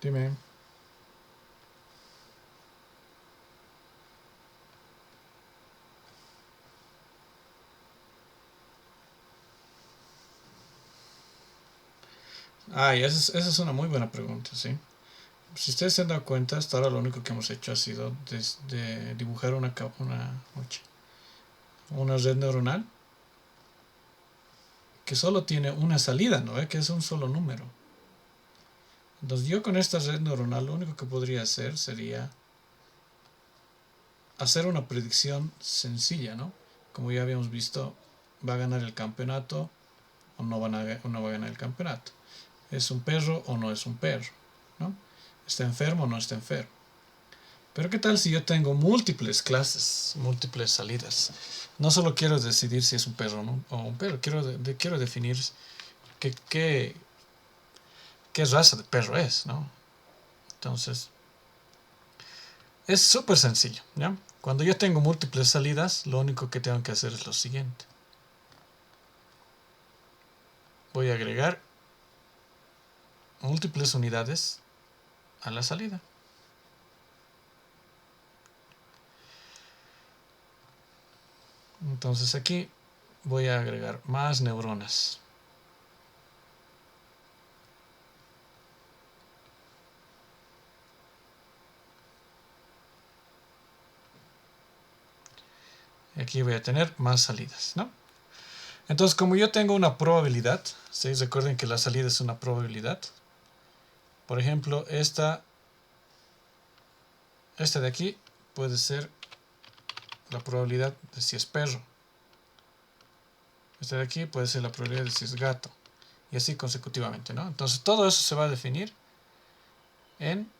Dime. Y esa es una muy buena pregunta, ¿sí? Si ustedes se han dado cuenta, hasta ahora lo único que hemos hecho ha sido de dibujar una red neuronal que solo tiene una salida, ¿no? Que es un solo número. Entonces yo con esta red neuronal lo único que podría hacer sería hacer una predicción sencilla, ¿no? Como ya habíamos visto, va a ganar el campeonato o no va a ganar el campeonato. ¿Es un perro o no es un perro? ¿No? ¿Está enfermo o no está enfermo? Pero ¿qué tal si yo tengo múltiples clases, múltiples salidas? No solo quiero decidir si es un perro o un perro, quiero definir qué, qué, qué raza de perro es, ¿no? Entonces, es súper sencillo, ¿ya? Cuando yo tengo múltiples salidas, lo único que tengo que hacer es lo siguiente. Voy a agregar múltiples unidades a la salida. Entonces aquí voy a agregar más neuronas. Y aquí voy a tener más salidas, ¿no? Entonces, como yo tengo una probabilidad, ¿sí? Recuerden que la salida es una probabilidad. Por ejemplo, esta de aquí puede ser la probabilidad de si es perro. Esta de aquí puede ser la probabilidad de si es gato. Y así consecutivamente, ¿no? Entonces, todo eso se va a definir en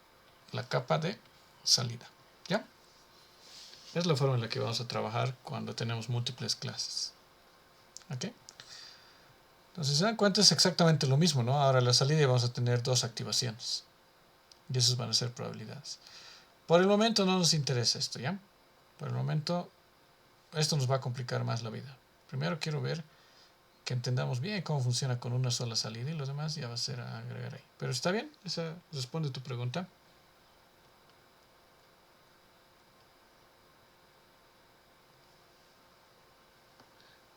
la capa de salida, ¿ya? Es la forma en la que vamos a trabajar cuando tenemos múltiples clases. ¿Ok? Entonces, se dan cuenta, es exactamente lo mismo, ¿no? Ahora, la salida vamos a tener dos activaciones. Y esas van a ser probabilidades. Por el momento no nos interesa esto, ¿ya? Por el momento, esto nos va a complicar más la vida. Primero quiero ver que entendamos bien cómo funciona con una sola salida y lo demás ya va a ser a agregar ahí. Pero está bien, esa responde tu pregunta.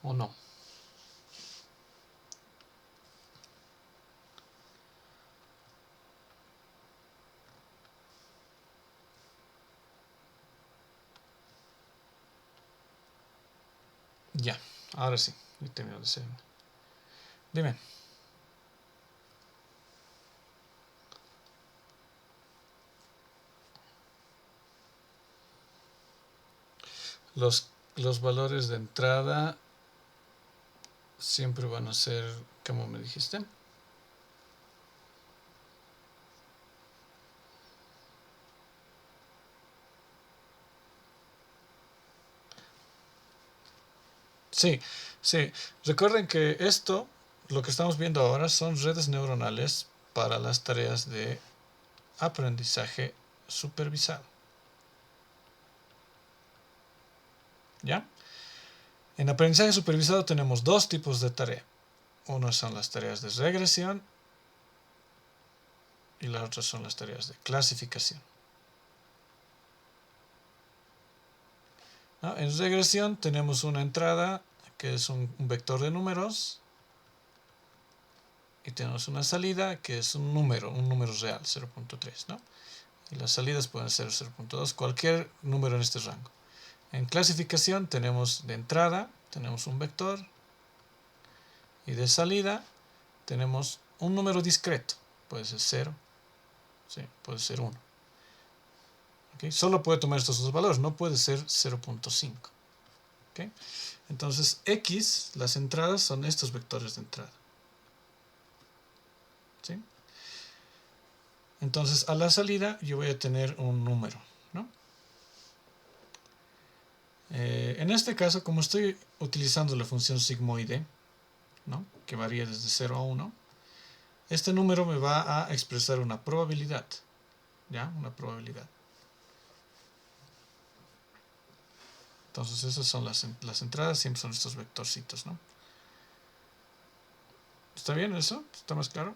¿O no? Ya, ahora sí, ya termino de hacer. Dime. Los valores de entrada siempre van a ser, como me dijiste. Sí, sí. Recuerden que esto, lo que estamos viendo ahora, son redes neuronales para las tareas de aprendizaje supervisado. ¿Ya? En aprendizaje supervisado tenemos dos tipos de tarea. Uno son las tareas de regresión y las otras son las tareas de clasificación. ¿No? En regresión tenemos una entrada que es un vector de números y tenemos una salida que es un número real, 0.3, ¿no? Y las salidas pueden ser 0.2, cualquier número en este rango. En clasificación tenemos de entrada, tenemos un vector, y de salida tenemos un número discreto, puede ser 0, ¿sí? Puede ser 1. ¿Okay? Solo puede tomar estos dos valores, no puede ser 0.5. ¿Okay? Entonces, X, las entradas son estos vectores de entrada. ¿Sí? Entonces, a la salida yo voy a tener un número, ¿no? En este caso, como estoy utilizando la función sigmoide, ¿no? Que varía desde 0 a 1, este número me va a expresar una probabilidad, ¿ya? Una probabilidad. Entonces, esas son las entradas, siempre son estos vectorcitos, ¿no? ¿Está bien eso? ¿Está más claro?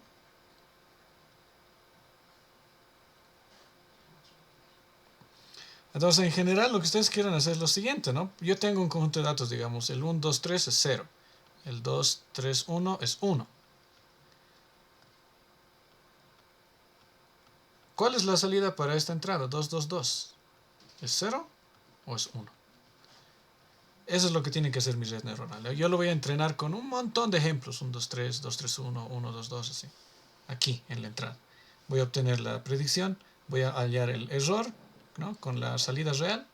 Entonces, en general, lo que ustedes quieren hacer es lo siguiente, ¿no? Yo tengo un conjunto de datos, digamos, el 1, 2, 3 es 0. El 2, 3, 1 es 1. ¿Cuál es la salida para esta entrada? 2, 2, 2. ¿Es 0 o es 1? Eso es lo que tiene que hacer mi red neuronal. Yo lo voy a entrenar con un montón de ejemplos. 1, 2, 3, 2, 3, 1, 1, 2, 2, así. Aquí, en la entrada. Voy a obtener la predicción, voy a hallar el error, ¿no? Con la salida real,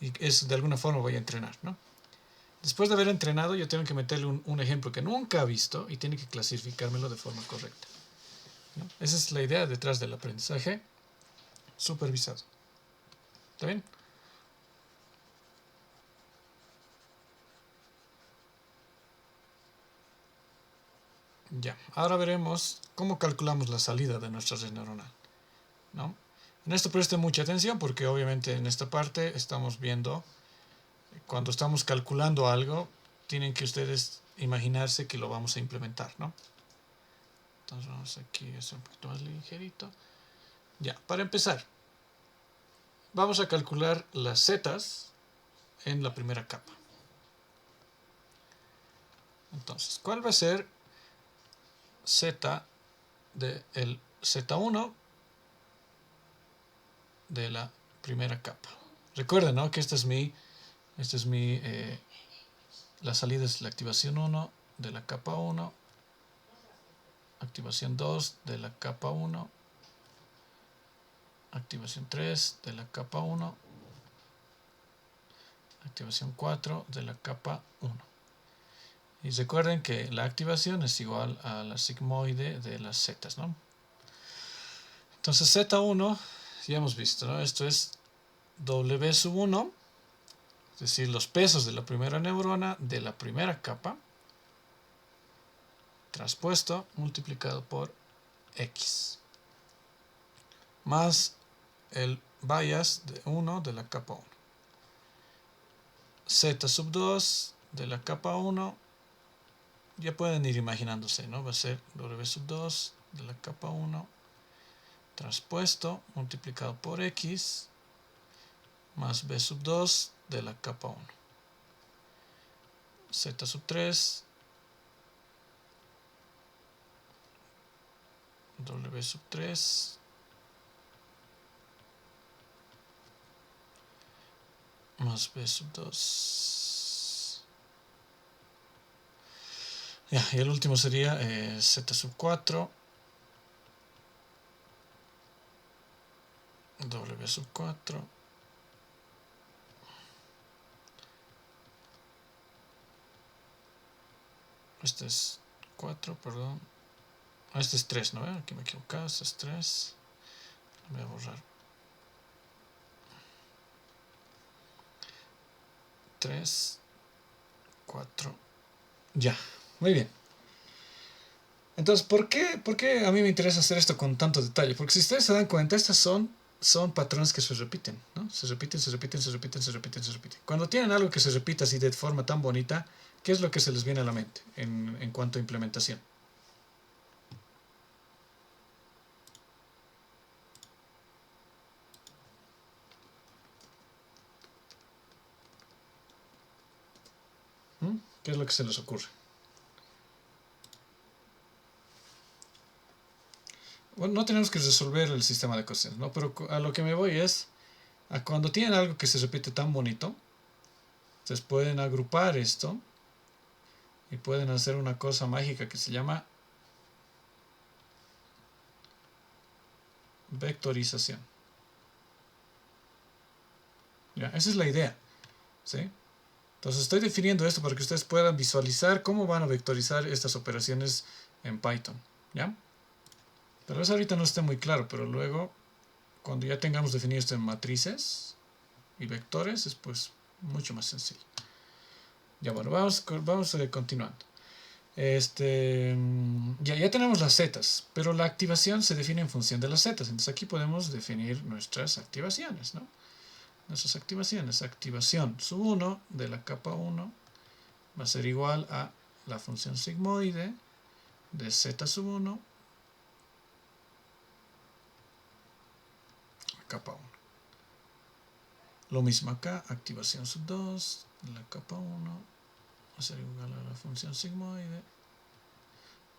y es, de alguna forma voy a entrenar, ¿no? Después de haber entrenado, yo tengo que meterle un ejemplo que nunca ha visto y tiene que clasificármelo de forma correcta, ¿no? Esa es la idea detrás del aprendizaje supervisado. ¿Está bien? Ya. Ahora veremos cómo calculamos la salida de nuestra red neuronal, ¿no? En esto presten mucha atención porque obviamente en esta parte estamos viendo, cuando estamos calculando algo, tienen que ustedes imaginarse que lo vamos a implementar, ¿no? Entonces vamos aquí a hacer un poquito más ligerito. Ya, para empezar, vamos a calcular las zetas en la primera capa. Entonces, ¿cuál va a ser z del z1 de la primera capa? Recuerden, ¿no? Que esta es mi Este es mi... la salida es la activación 1 de la capa 1, activación 2 de la capa 1, activación 3 de la capa 1, activación 4 de la capa 1. Y recuerden que la activación es igual a la sigmoide de las zetas, ¿no? Entonces Z1, ya hemos visto, ¿no? Esto es W sub 1, es decir, los pesos de la primera neurona de la primera capa, traspuesto, multiplicado por X, más el bias de 1 de la capa 1. Z sub 2 de la capa 1, ya pueden ir imaginándose, ¿no? Va a ser W sub 2 de la capa 1, traspuesto, multiplicado por X, más B sub 2 de la capa 1. Z sub 3, W sub 3, más B sub 2. Ya, y el último sería Z sub 4, W sub 4, este es 4, perdón. Este es 3, ¿no? Aquí me he equivocado, este es 3. Lo voy a borrar. 3, 4. Ya, muy bien. Entonces, ¿por qué a mí me interesa hacer esto con tanto detalle? Porque si ustedes se dan cuenta, estas son patrones que se repiten, ¿no? Se repiten. Cuando tienen algo que se repita así de forma tan bonita, ¿qué es lo que se les viene a la mente en cuanto a implementación? ¿Qué es lo que se les ocurre? Bueno, no tenemos que resolver el sistema de cosas, ¿no? Pero a lo que me voy es a cuando tienen algo que se repite tan bonito, ustedes pueden agrupar esto y pueden hacer una cosa mágica que se llama vectorización. ¿Ya? Esa es la idea, ¿sí? Entonces estoy definiendo esto para que ustedes puedan visualizar cómo van a vectorizar estas operaciones en Python, ¿ya? Tal vez ahorita no esté muy claro, pero luego, cuando ya tengamos definido esto en matrices y vectores, es pues mucho más sencillo. Ya bueno, vamos continuando. Ya tenemos las zetas, pero la activación se define en función de las zetas. Entonces aquí podemos definir nuestras activaciones, ¿no? Nuestras activaciones. Activación sub 1 de la capa 1 va a ser igual a la función sigmoide de z sub 1 a capa 1. Lo mismo acá, activación sub 2 de la capa 1 va a ser igual a la función sigmoide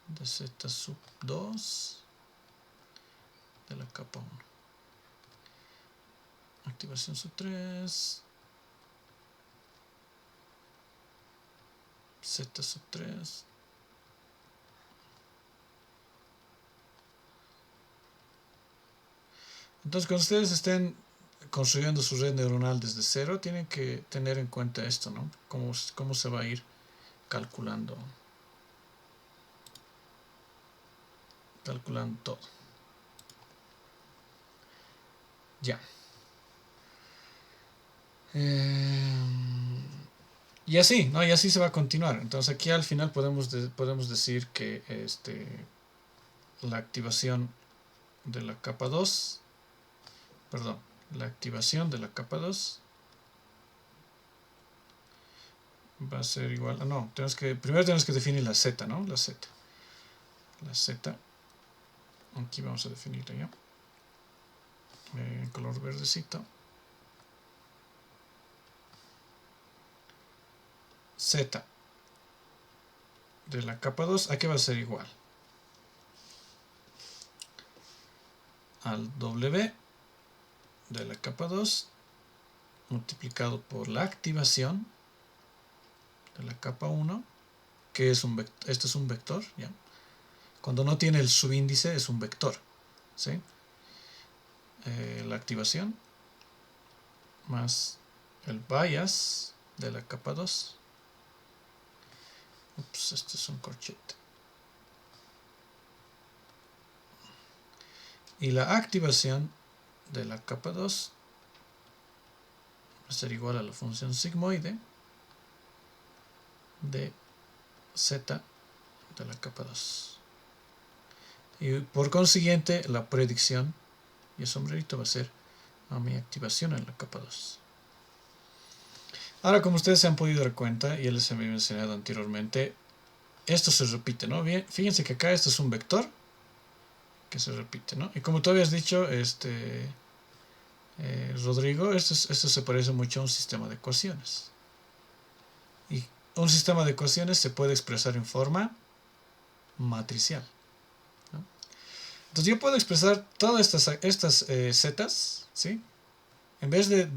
de z sub 2 de la capa 1. Activación sub 3, z sub 3. Entonces, cuando ustedes estén construyendo su red neuronal desde cero, tienen que tener en cuenta esto, ¿no? Cómo se va a ir calculando todo. Ya. Y así, ¿no? Y así se va a continuar. Entonces aquí al final podemos decir que la activación de la capa 2, perdón, la activación de la capa 2 va a ser igual, no, primero tenemos que definir la z, ¿no? La z, aquí vamos a definirla ya, en color verdecito. Z de la capa 2, ¿a qué va a ser igual? Al W de la capa 2 multiplicado por la activación de la capa 1, que es un vector. Este es un vector, ¿ya? Cuando no tiene el subíndice es un vector, ¿sí? La activación más el bias de la capa 2. Ups, este es un corchete. Y la activación de la capa 2 va a ser igual a la función sigmoide de z de la capa 2. Y por consiguiente, la predicción y el sombrerito va a ser a mi activación en la capa 2. Ahora, como ustedes se han podido dar cuenta, y ya les había mencionado anteriormente, esto se repite, ¿no? Bien, fíjense que acá esto es un vector que se repite, ¿no? Y como tú habías dicho, Rodrigo, esto se parece mucho a un sistema de ecuaciones. Y un sistema de ecuaciones se puede expresar en forma matricial, ¿no? Entonces yo puedo expresar todas estas zetas, ¿sí? En vez de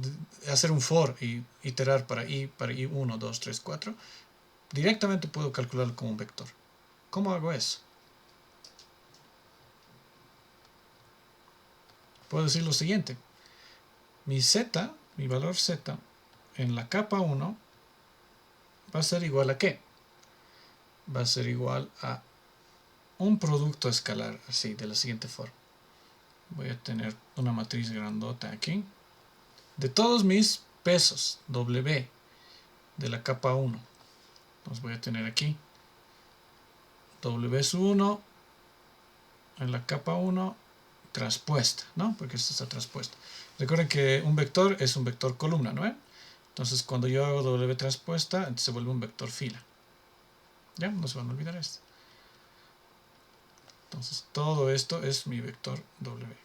hacer un for y iterar para i1, 2, 3, 4, directamente puedo calcularlo como un vector. ¿Cómo hago eso? Puedo decir lo siguiente. Mi z, mi valor z, en la capa 1 va a ser igual a ¿qué? Va a ser igual a un producto escalar, así, de la siguiente forma. Voy a tener una matriz grandota aquí. De todos mis pesos, W, de la capa 1, los voy a tener aquí. W1 en la capa 1 transpuesta, ¿no? Porque esto está transpuesta. Recuerden que un vector es un vector columna, ¿no? Entonces, cuando yo hago W transpuesta, se vuelve un vector fila. ¿Ya? No se van a olvidar esto. Entonces, todo esto es mi vector W.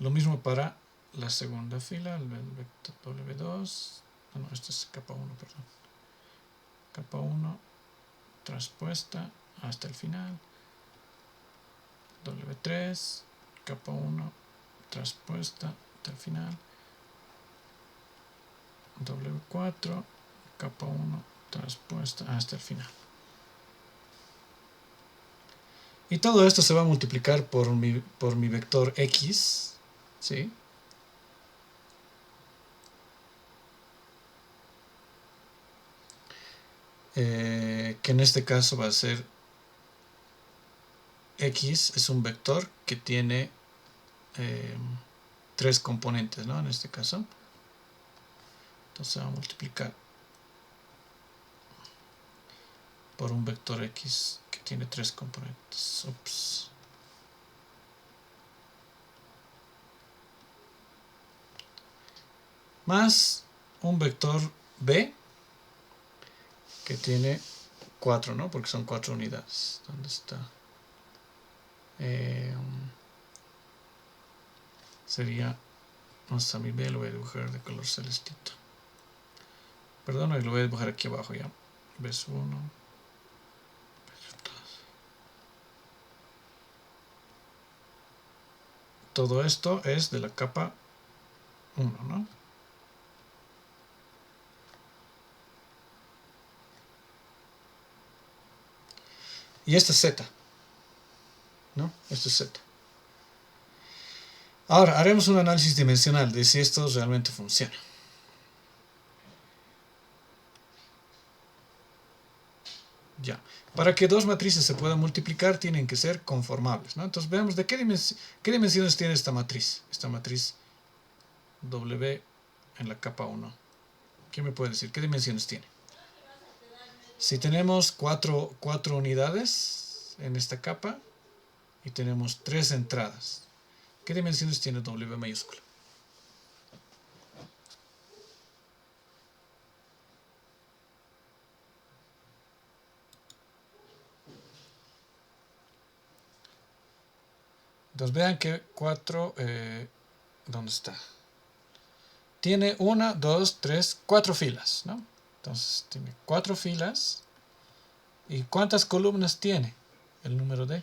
Lo mismo para la segunda fila, el vector W2. No, esto es capa 1, perdón. Capa 1 transpuesta hasta el final. W3, capa 1 transpuesta hasta el final. W4, capa 1 transpuesta hasta el final. Y todo esto se va a multiplicar por mi vector X, ¿sí? Que en este caso va a ser X, es un vector que tiene 3 componentes, ¿no? En este caso. Entonces se va a multiplicar por un vector X que tiene 3 componentes. Ups. Más un vector B que tiene 4, ¿no? Porque son 4 unidades. ¿Dónde está? Sería, vamos a mi B, lo voy a dibujar de color celestito. Perdón, lo voy a dibujar aquí abajo ya. B1. Todo esto es de la capa 1, ¿no? Y este es Z, ¿no? Esto es Z. Ahora, haremos un análisis dimensional de si esto realmente funciona. Ya. Para que dos matrices se puedan multiplicar, tienen que ser conformables, ¿no? Entonces, veamos de qué dimensiones tiene esta matriz. Esta matriz W en la capa 1. ¿Quién me puede decir? ¿Qué dimensiones tiene? Si tenemos 4 unidades en esta capa y tenemos 3 entradas, ¿qué dimensiones tiene W mayúscula? Entonces vean que 4, ¿dónde está? Tiene 1, 2, 3, 4 filas, ¿no? Entonces tiene 4 filas. ¿Y cuántas columnas tiene? El número de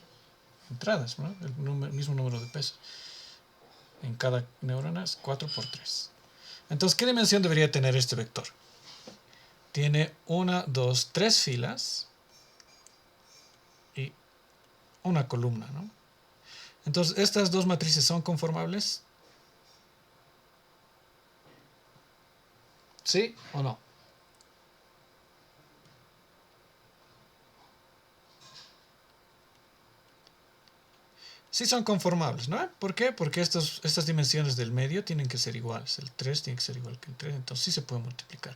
entradas, ¿no? El mismo número de pesos. En cada neurona es 4 por 3. Entonces, ¿qué dimensión debería tener este vector? Tiene 1, 2, 3 filas y una columna, ¿no? Entonces, ¿estas dos matrices son conformables? ¿Sí o no? Sí son conformables, ¿no? ¿Por qué? Porque estas dimensiones del medio tienen que ser iguales. El 3 tiene que ser igual que el 3, entonces sí se puede multiplicar.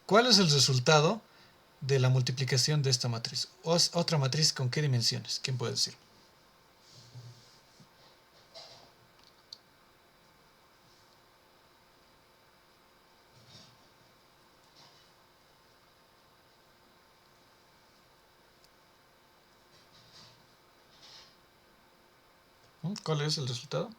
¿Cuál es el resultado de la multiplicación de esta matriz? ¿Otra matriz con qué dimensiones? ¿Quién puede decir? ¿Cuál es el resultado?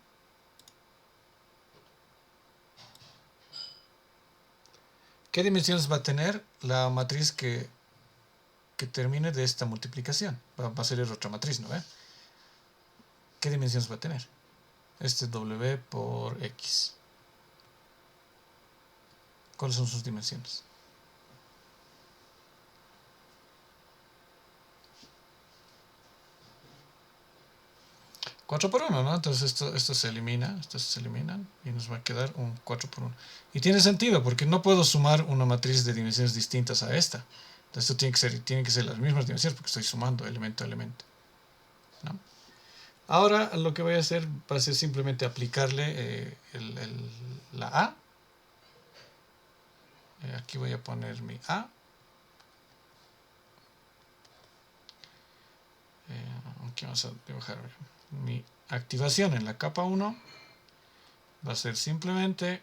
¿Qué dimensiones va a tener la matriz que termine de esta multiplicación? Va a ser otra matriz, ¿no? ¿Qué dimensiones va a tener? Este W por X. ¿Cuáles son sus dimensiones? 4 por 1, ¿no? Entonces esto se elimina, estos se eliminan y nos va a quedar un 4 por 1. Y tiene sentido porque no puedo sumar una matriz de dimensiones distintas a esta. Entonces esto tiene que ser las mismas dimensiones porque estoy sumando elemento a elemento, ¿no? Ahora lo que voy a hacer va a ser simplemente aplicarle la A. Aquí voy a poner mi A. Aquí vamos a dibujar mi activación en la capa 1. Va a ser simplemente...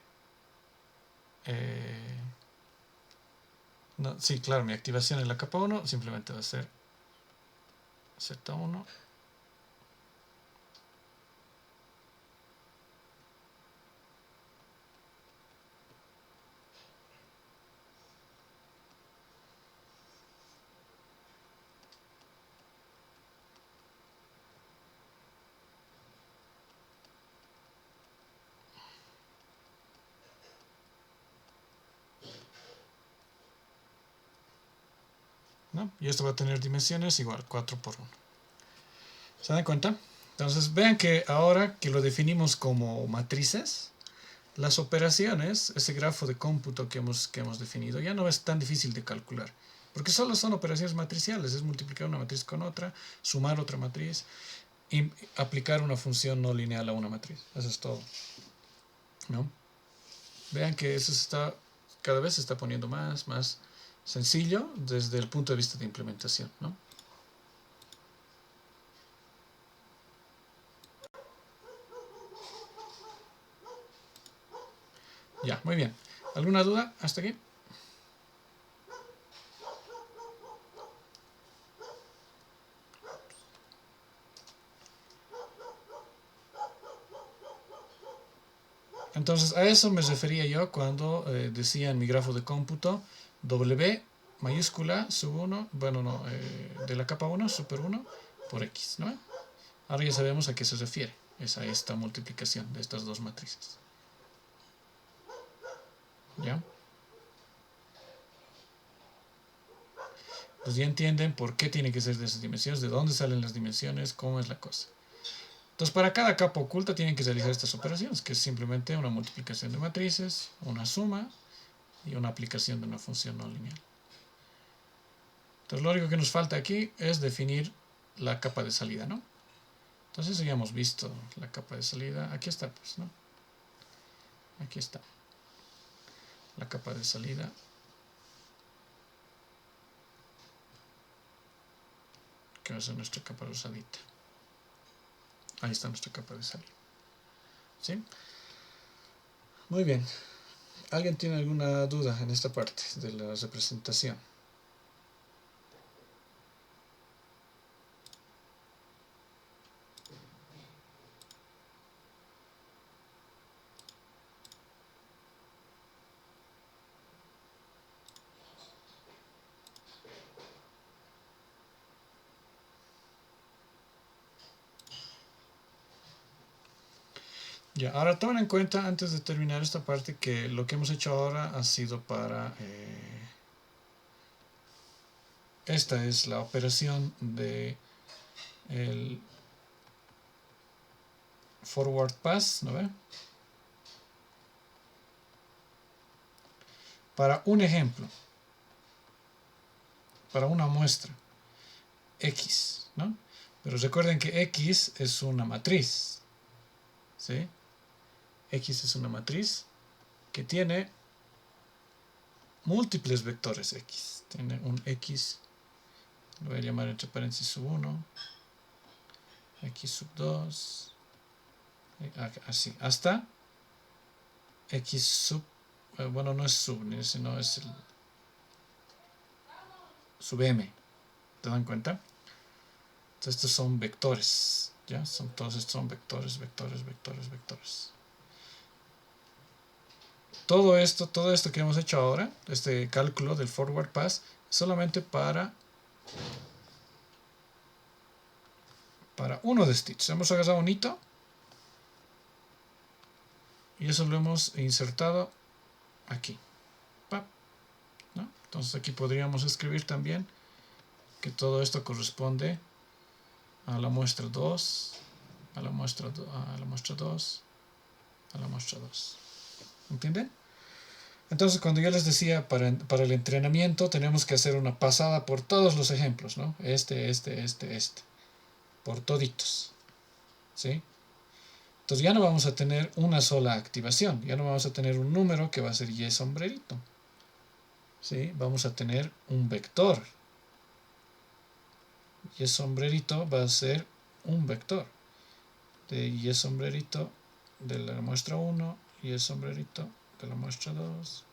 no, sí, claro, mi activación en la capa 1 simplemente va a ser Z1. ¿No? Y esto va a tener dimensiones igual 4 por 1. ¿Se dan cuenta? Entonces vean que ahora que lo definimos como matrices, las operaciones, ese grafo de cómputo que hemos definido, ya no es tan difícil de calcular. Porque solo son operaciones matriciales, es multiplicar una matriz con otra, sumar otra matriz y aplicar una función no lineal a una matriz. Eso es todo, ¿no? Vean que eso cada vez se está poniendo más sencillo desde el punto de vista de implementación, ¿no? Ya, muy bien. ¿Alguna duda hasta aquí? Entonces, a eso me refería yo cuando decía en mi grafo de cómputo W mayúscula sub 1, bueno, no, de la capa 1, super 1 por X, ¿no? Ahora ya sabemos a qué se refiere, es a esta multiplicación de estas dos matrices. ¿Ya? Pues ya entienden por qué tiene que ser de esas dimensiones, de dónde salen las dimensiones, cómo es la cosa. Entonces, para cada capa oculta tienen que realizar estas operaciones, que es simplemente una multiplicación de matrices, una suma y una aplicación de una función no lineal. Entonces, lo único que nos falta aquí es definir la capa de salida, ¿no? Entonces, ya hemos visto la capa de salida. Aquí está, pues, ¿no? Aquí está. La capa de salida. Que va a ser nuestra capa rosadita. Ahí está nuestra capa de salida. ¿Sí? Muy bien. ¿Alguien tiene alguna duda en esta parte de la representación? Ya, ahora tomen en cuenta antes de terminar esta parte que lo que hemos hecho ahora ha sido para... esta es la operación de el forward pass, ¿no ve? Para un ejemplo, para una muestra, X, ¿no? Pero recuerden que X es una matriz, ¿sí? X es una matriz que tiene múltiples vectores X. Tiene un X, lo voy a llamar entre paréntesis sub 1, X sub 2, así, hasta X sub, bueno, no es sub, sino es el sub M. ¿Te dan cuenta? Entonces estos son vectores, ¿ya? Todos estos son vectores, vectores, vectores, vectores. Todo esto que hemos hecho ahora, este cálculo del forward pass, es solamente para uno de estos. Hemos agarrado un hito y eso lo hemos insertado aquí. ¿No? Entonces aquí podríamos escribir también que todo esto corresponde a la muestra 2, a la muestra 2, a la muestra 2, a la muestra 2. ¿Entienden? Entonces, cuando yo les decía para el entrenamiento, tenemos que hacer una pasada por todos los ejemplos, ¿no? Este. Por toditos. ¿Sí? Entonces ya no vamos a tener una sola activación. Ya no vamos a tener un número que va a ser Y sombrerito. ¿Sí? Vamos a tener un vector. Y sombrerito va a ser un vector. De Y sombrerito de la muestra 1, Y sombrerito de la muestra 2,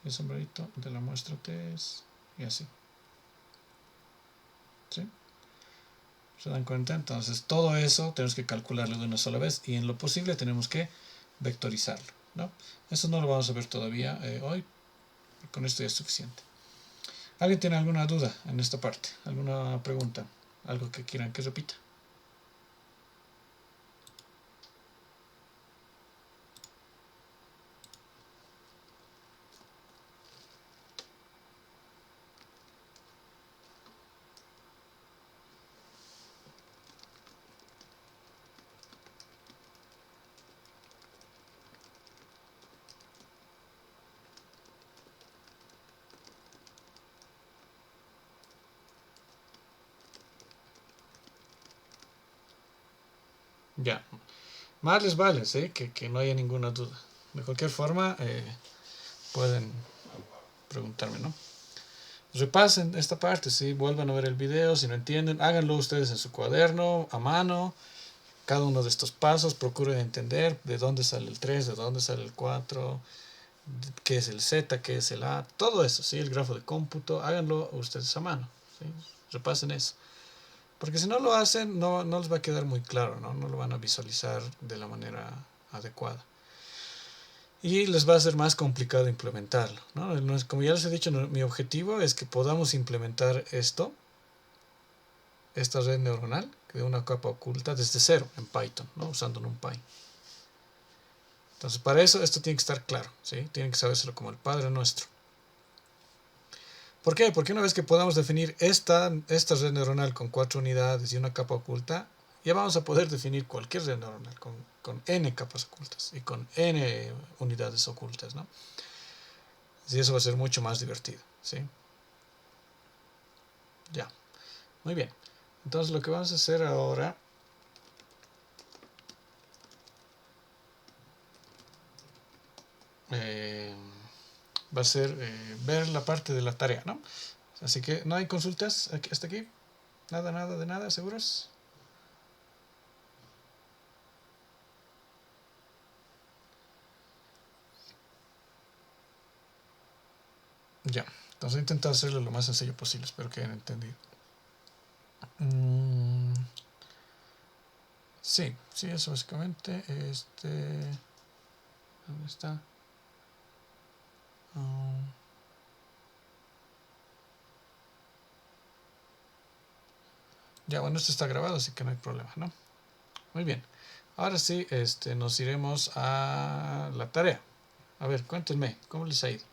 Y sombrerito de la muestra 3, y así. ¿Sí? ¿Se dan cuenta? Entonces todo eso tenemos que calcularlo de una sola vez y en lo posible tenemos que vectorizarlo, ¿no? Eso no lo vamos a ver todavía hoy, con esto ya es suficiente. ¿Alguien tiene alguna duda en esta parte? ¿Alguna pregunta? ¿Algo que quieran que repita? Ya, más les vale, ¿sí? Que no haya ninguna duda. De cualquier forma, pueden preguntarme, ¿no? Repasen esta parte, ¿sí? Vuelvan a ver el video, si no entienden, háganlo ustedes en su cuaderno, a mano, cada uno de estos pasos, procuren entender de dónde sale el 3, de dónde sale el 4, qué es el Z, qué es el A, todo eso, ¿sí? El grafo de cómputo, háganlo ustedes a mano, ¿sí? Repasen eso. Porque si no lo hacen, no les va a quedar muy claro, ¿no? No lo van a visualizar de la manera adecuada. Y les va a ser más complicado implementarlo, ¿no? Como ya les he dicho, mi objetivo es que podamos implementar esta red neuronal de una capa oculta desde cero en Python, ¿no? Usando NumPy. Entonces, para eso esto tiene que estar claro, ¿sí? Tienen que sabérselo como el Padre Nuestro. ¿Por qué? Porque una vez que podamos definir esta red neuronal con 4 unidades y una capa oculta, ya vamos a poder definir cualquier red neuronal con n capas ocultas y con n unidades ocultas, ¿no? Y eso va a ser mucho más divertido, ¿sí? Ya, muy bien. Entonces lo que vamos a hacer ahora va a ser ver la parte de la tarea, ¿no? Así que no hay consultas hasta aquí. Nada de nada, ¿seguros? Ya, entonces he intentado hacerlo lo más sencillo posible, espero que hayan entendido. Sí, eso básicamente. ¿Dónde está? Ya, bueno, esto está grabado, así que no hay problema, ¿no? Muy bien. Ahora sí, nos iremos a la tarea. A ver, cuéntenme, ¿cómo les ha ido?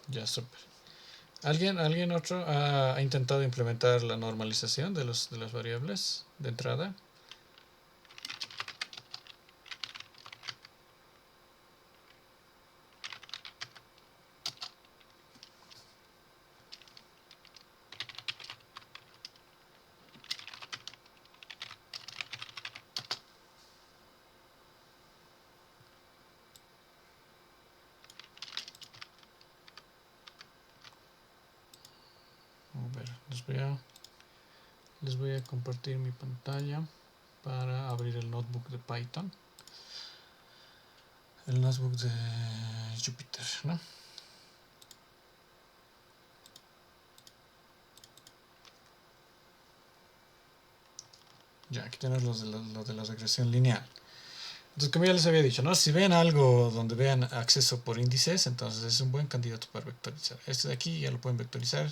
Ya, súper. ¿Alguien otro ha intentado implementar la normalización de las variables de entrada? A ver, les voy a compartir mi pantalla para abrir el notebook de Python. El notebook de Jupyter, ¿no? Ya, aquí tenemos lo de la regresión lineal. Entonces, como ya les había dicho, ¿no? Si ven algo donde vean acceso por índices, entonces es un buen candidato para vectorizar. Este de aquí ya lo pueden vectorizar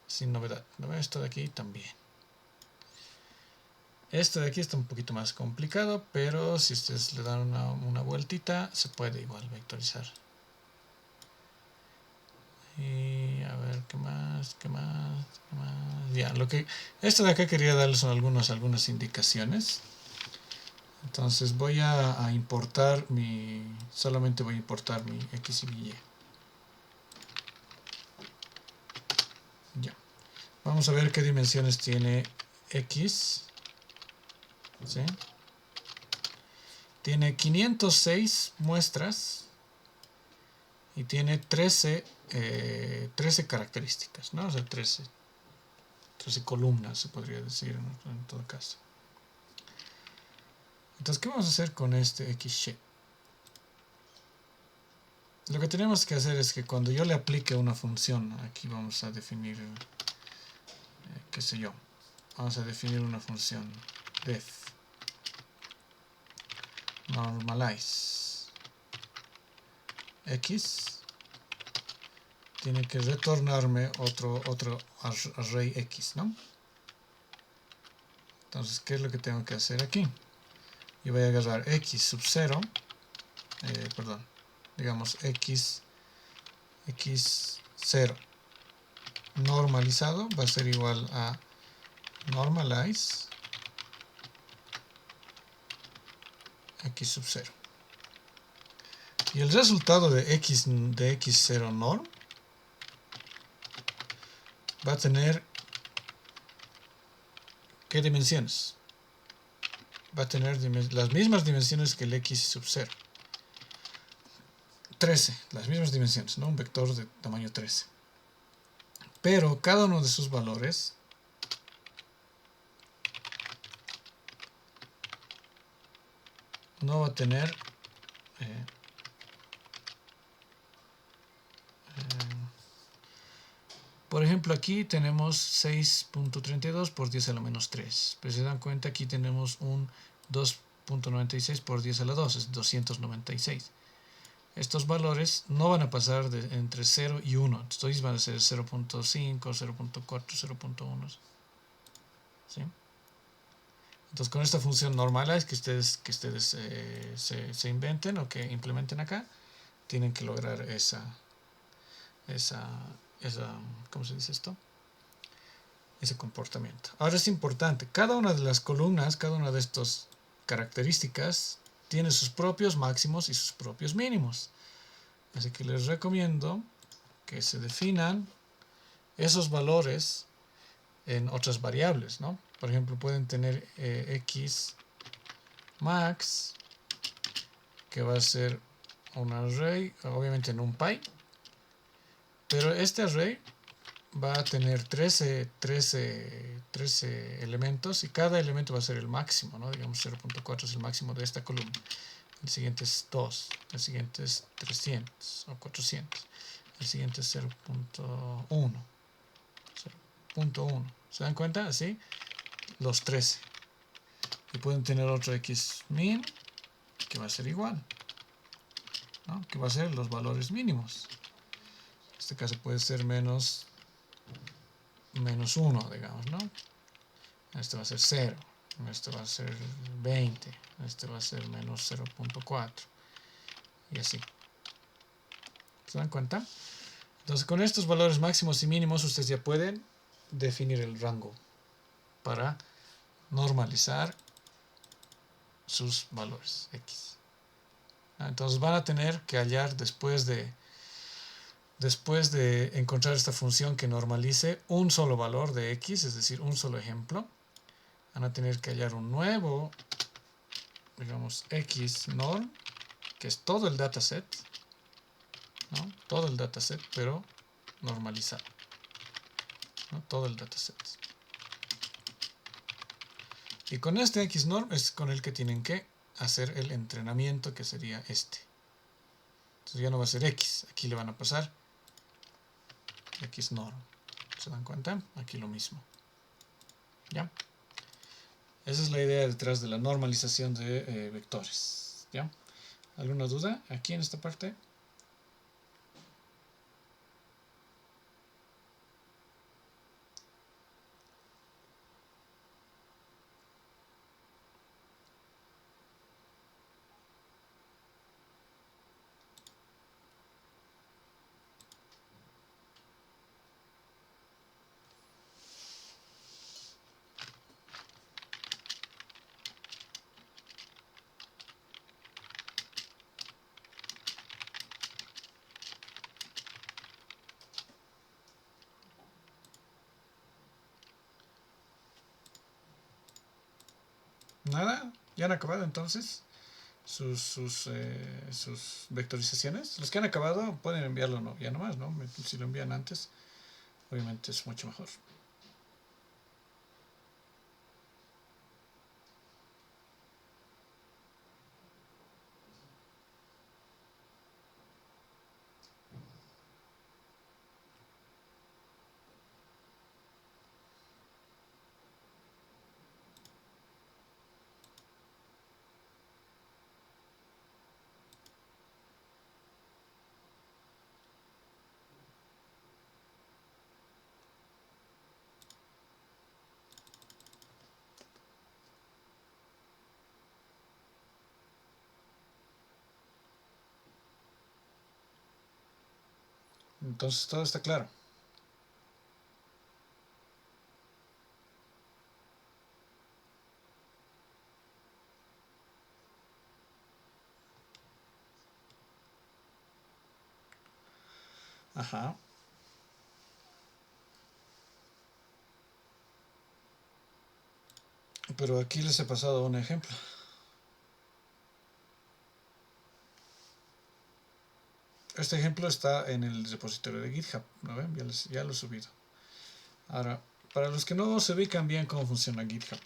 sin novedad. ¿No? Esto de aquí también. Este de aquí está un poquito más complicado, pero si ustedes le dan una vueltita, se puede igual vectorizar. Y a ver, ¿qué más? Ya, esto de acá quería darles algunas indicaciones. Entonces voy a importar solamente voy a importar mi X y Y. Ya. Vamos a ver qué dimensiones tiene X. ¿Sí? Tiene 506 muestras y tiene 13 características, ¿no? O sea, 13 columnas, se podría decir en todo caso. Entonces, ¿qué vamos a hacer con este XY? Lo que tenemos que hacer es que cuando yo le aplique una función, aquí vamos a definir, qué sé yo, vamos a definir una función def normalize x, tiene que retornarme otro array x, ¿no? Entonces, ¿qué es lo que tengo que hacer aquí? Yo voy a agarrar x sub 0, perdón, digamos x 0 normalizado va a ser igual a normalize x sub 0. Y el resultado de x0 norm va a tener ¿qué dimensiones? Va a tener las mismas dimensiones que el x sub 0. 13, las mismas dimensiones, ¿no? Un vector de tamaño 13. Pero cada uno de sus valores no va a tener por ejemplo, aquí tenemos 6.32 por 10 a la menos 3. Pero si se dan cuenta, aquí tenemos un 2.96 por 10 a la 2, es 296. Estos valores no van a pasar entre 0 y 1. Estos van a ser 0.5, 0.4, 0.1. ¿Sí? Entonces, con esta función normalize que ustedes se inventen o que implementen acá, tienen que lograr esa ¿cómo se dice esto? ese comportamiento. Ahora es importante, cada una de las columnas, cada una de estas características tiene sus propios máximos y sus propios mínimos. Así que les recomiendo que se definan esos valores en otras variables, ¿no? Por ejemplo, pueden tener x max, que va a ser un array, obviamente en NumPy, pero este array va a tener 13 elementos y cada elemento va a ser el máximo, ¿no? Digamos 0.4 es el máximo de esta columna. El siguiente es 2, el siguiente es 300 o 400, el siguiente es 0.1, 0.1. ¿Se dan cuenta? Así, los 13. Y pueden tener otro xmin que va a ser igual, ¿no? Que va a ser los valores mínimos. En este caso puede ser menos 1, digamos, ¿no? Este va a ser 0, este va a ser 20, este va a ser menos 0.4 y así. ¿Se dan cuenta? Entonces con estos valores máximos y mínimos ustedes ya pueden definir el rango para normalizar sus valores x. Entonces van a tener que hallar después de encontrar esta función que normalice un solo valor de x, es decir, un solo ejemplo, van a tener que hallar un nuevo, digamos, xnorm, que es todo el dataset, ¿no? Todo el dataset, pero normalizado, ¿no? Todo el dataset. Y con este xnorm es con el que tienen que hacer el entrenamiento, que sería este. Entonces ya no va a ser x, aquí le van a pasar xnorm. ¿Se dan cuenta? Aquí lo mismo. ¿Ya? Esa es la idea detrás de la normalización de vectores. ¿Ya? ¿Alguna duda aquí en esta parte? Nada, ya han acabado entonces sus vectorizaciones. Los que han acabado pueden enviarlo ya nomás, ¿no? Si lo envían antes, obviamente es mucho mejor. Entonces todo está claro. Ajá. Pero aquí les he pasado un ejemplo. Este ejemplo está en el repositorio de GitHub, ¿no ven? Ya lo he subido. Ahora, para los que no se ubican bien cómo funciona GitHub,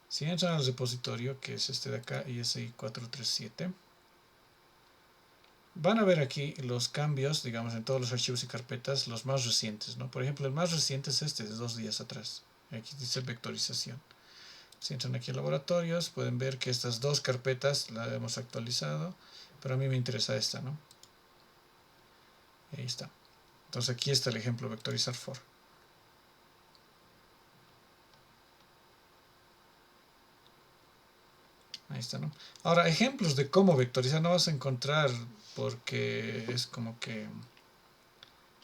si entran al repositorio, que es este de acá, ISI 437, van a ver aquí los cambios, digamos, en todos los archivos y carpetas, los más recientes, ¿no? Por ejemplo, el más reciente es este, de 2 días atrás. Aquí dice vectorización. Si entran aquí a laboratorios, pueden ver que estas dos carpetas las hemos actualizado, pero a mí me interesa esta, ¿no? Ahí está. Entonces aquí está el ejemplo vectorizar for. Ahí está, ¿no? Ahora, ejemplos de cómo vectorizar no vas a encontrar porque es como que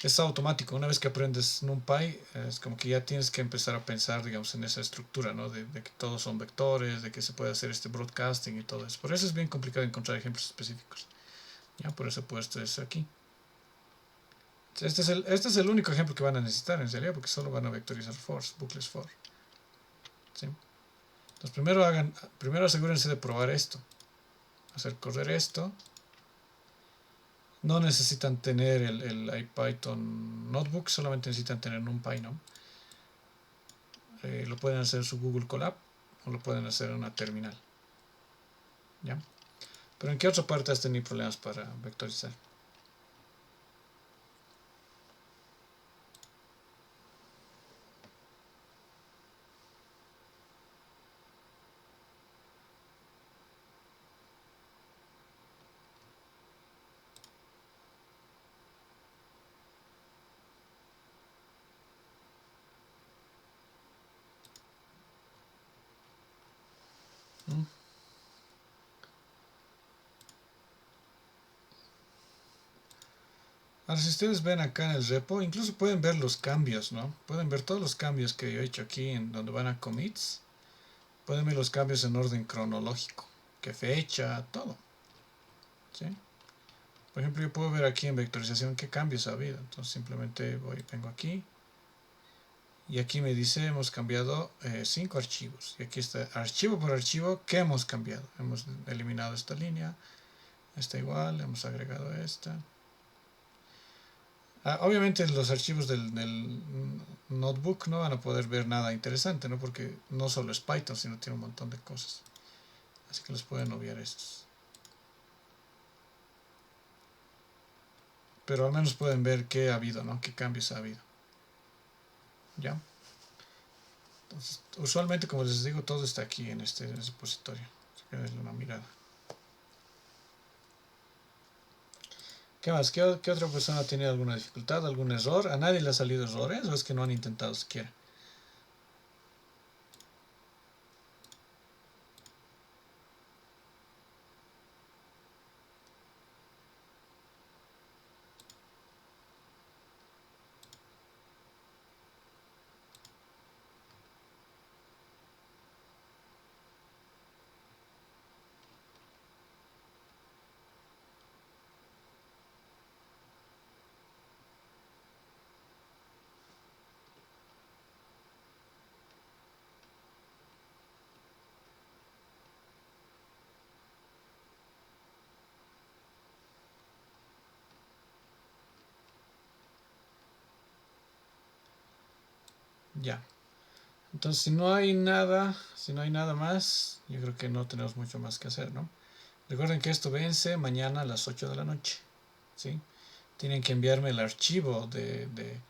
es automático. Una vez que aprendes NumPy, es como que ya tienes que empezar a pensar, digamos, en esa estructura, ¿no? De que todos son vectores, de que se puede hacer este broadcasting y todo eso. Por eso es bien complicado encontrar ejemplos específicos. Ya, por eso he puesto eso aquí. Este es el único ejemplo que van a necesitar en realidad, porque solo van a vectorizar fors, bucles for. ¿Sí? Entonces primero asegúrense de probar esto. Hacer correr esto. No necesitan tener el IPython Notebook, solamente necesitan tener NumPy, ¿no? Lo pueden hacer en su Google Colab o lo pueden hacer en una terminal. ¿Ya? Pero ¿en qué otra parte has tenido problemas para vectorizar? ¿Mm? Ahora, si ustedes ven acá en el repo, incluso pueden ver los cambios, ¿no? Pueden ver todos los cambios que yo he hecho aquí en donde van a commits. Pueden ver los cambios en orden cronológico. Qué fecha, todo. ¿Sí? Por ejemplo, yo puedo ver aquí en vectorización qué cambios ha habido. Entonces simplemente vengo aquí. Y aquí me dice, hemos cambiado 5 archivos. Y aquí está archivo por archivo, ¿qué hemos cambiado? Hemos eliminado esta línea. Está igual, hemos agregado esta. Obviamente los archivos del notebook no van a poder ver nada interesante, ¿no? Porque no solo es Python, sino tiene un montón de cosas. Así que los pueden obviar estos. Pero al menos pueden ver qué ha habido, ¿no? Qué cambios ha habido. ¿Ya? Entonces, usualmente, como les digo, todo está aquí en este repositorio. Así que denle una mirada. ¿Qué más? ¿Qué otra persona tiene alguna dificultad, algún error? ¿A nadie le ha salido errores o es que no han intentado siquiera? Ya. Entonces, si no hay nada más, yo creo que no tenemos mucho más que hacer, ¿no? Recuerden que esto vence mañana a las 8 de la noche, ¿sí? Tienen que enviarme el archivo de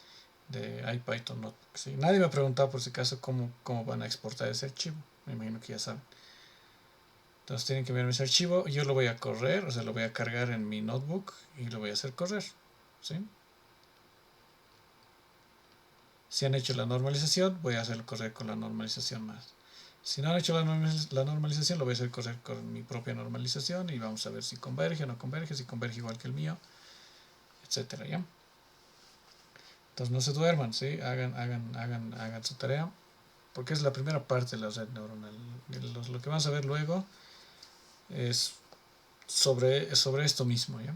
IPython Notebook, ¿sí? Nadie me ha preguntado por si acaso cómo van a exportar ese archivo. Me imagino que ya saben. Entonces tienen que enviarme ese archivo. Yo lo voy a correr, o sea, lo voy a cargar en mi notebook y lo voy a hacer correr, ¿sí? Si han hecho la normalización, voy a hacerlo correr con la normalización más. Si no han hecho la normalización, lo voy a hacer correr con mi propia normalización y vamos a ver si converge o no converge, si converge igual que el mío, etcétera, ¿ya? Entonces no se duerman, ¿sí? Hagan su tarea, porque es la primera parte de la red neuronal. Lo que vamos a ver luego es sobre esto mismo, ¿ya?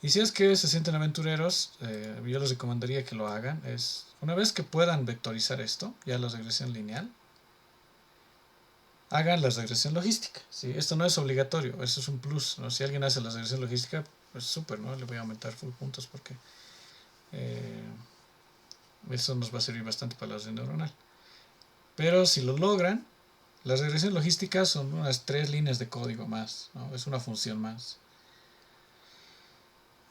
Y si es que se sienten aventureros, yo les recomendaría que lo hagan. Una vez que puedan vectorizar esto, ya la regresión lineal, hagan la regresión logística, ¿sí? Esto no es obligatorio, eso es un plus, ¿no? Si alguien hace la regresión logística, pues súper, ¿no? Le voy a aumentar full puntos porque eh, eso nos va a servir bastante para la red neuronal. Pero si lo logran, las regresiones logísticas son unas 3 líneas de código más, ¿no? Es una función más.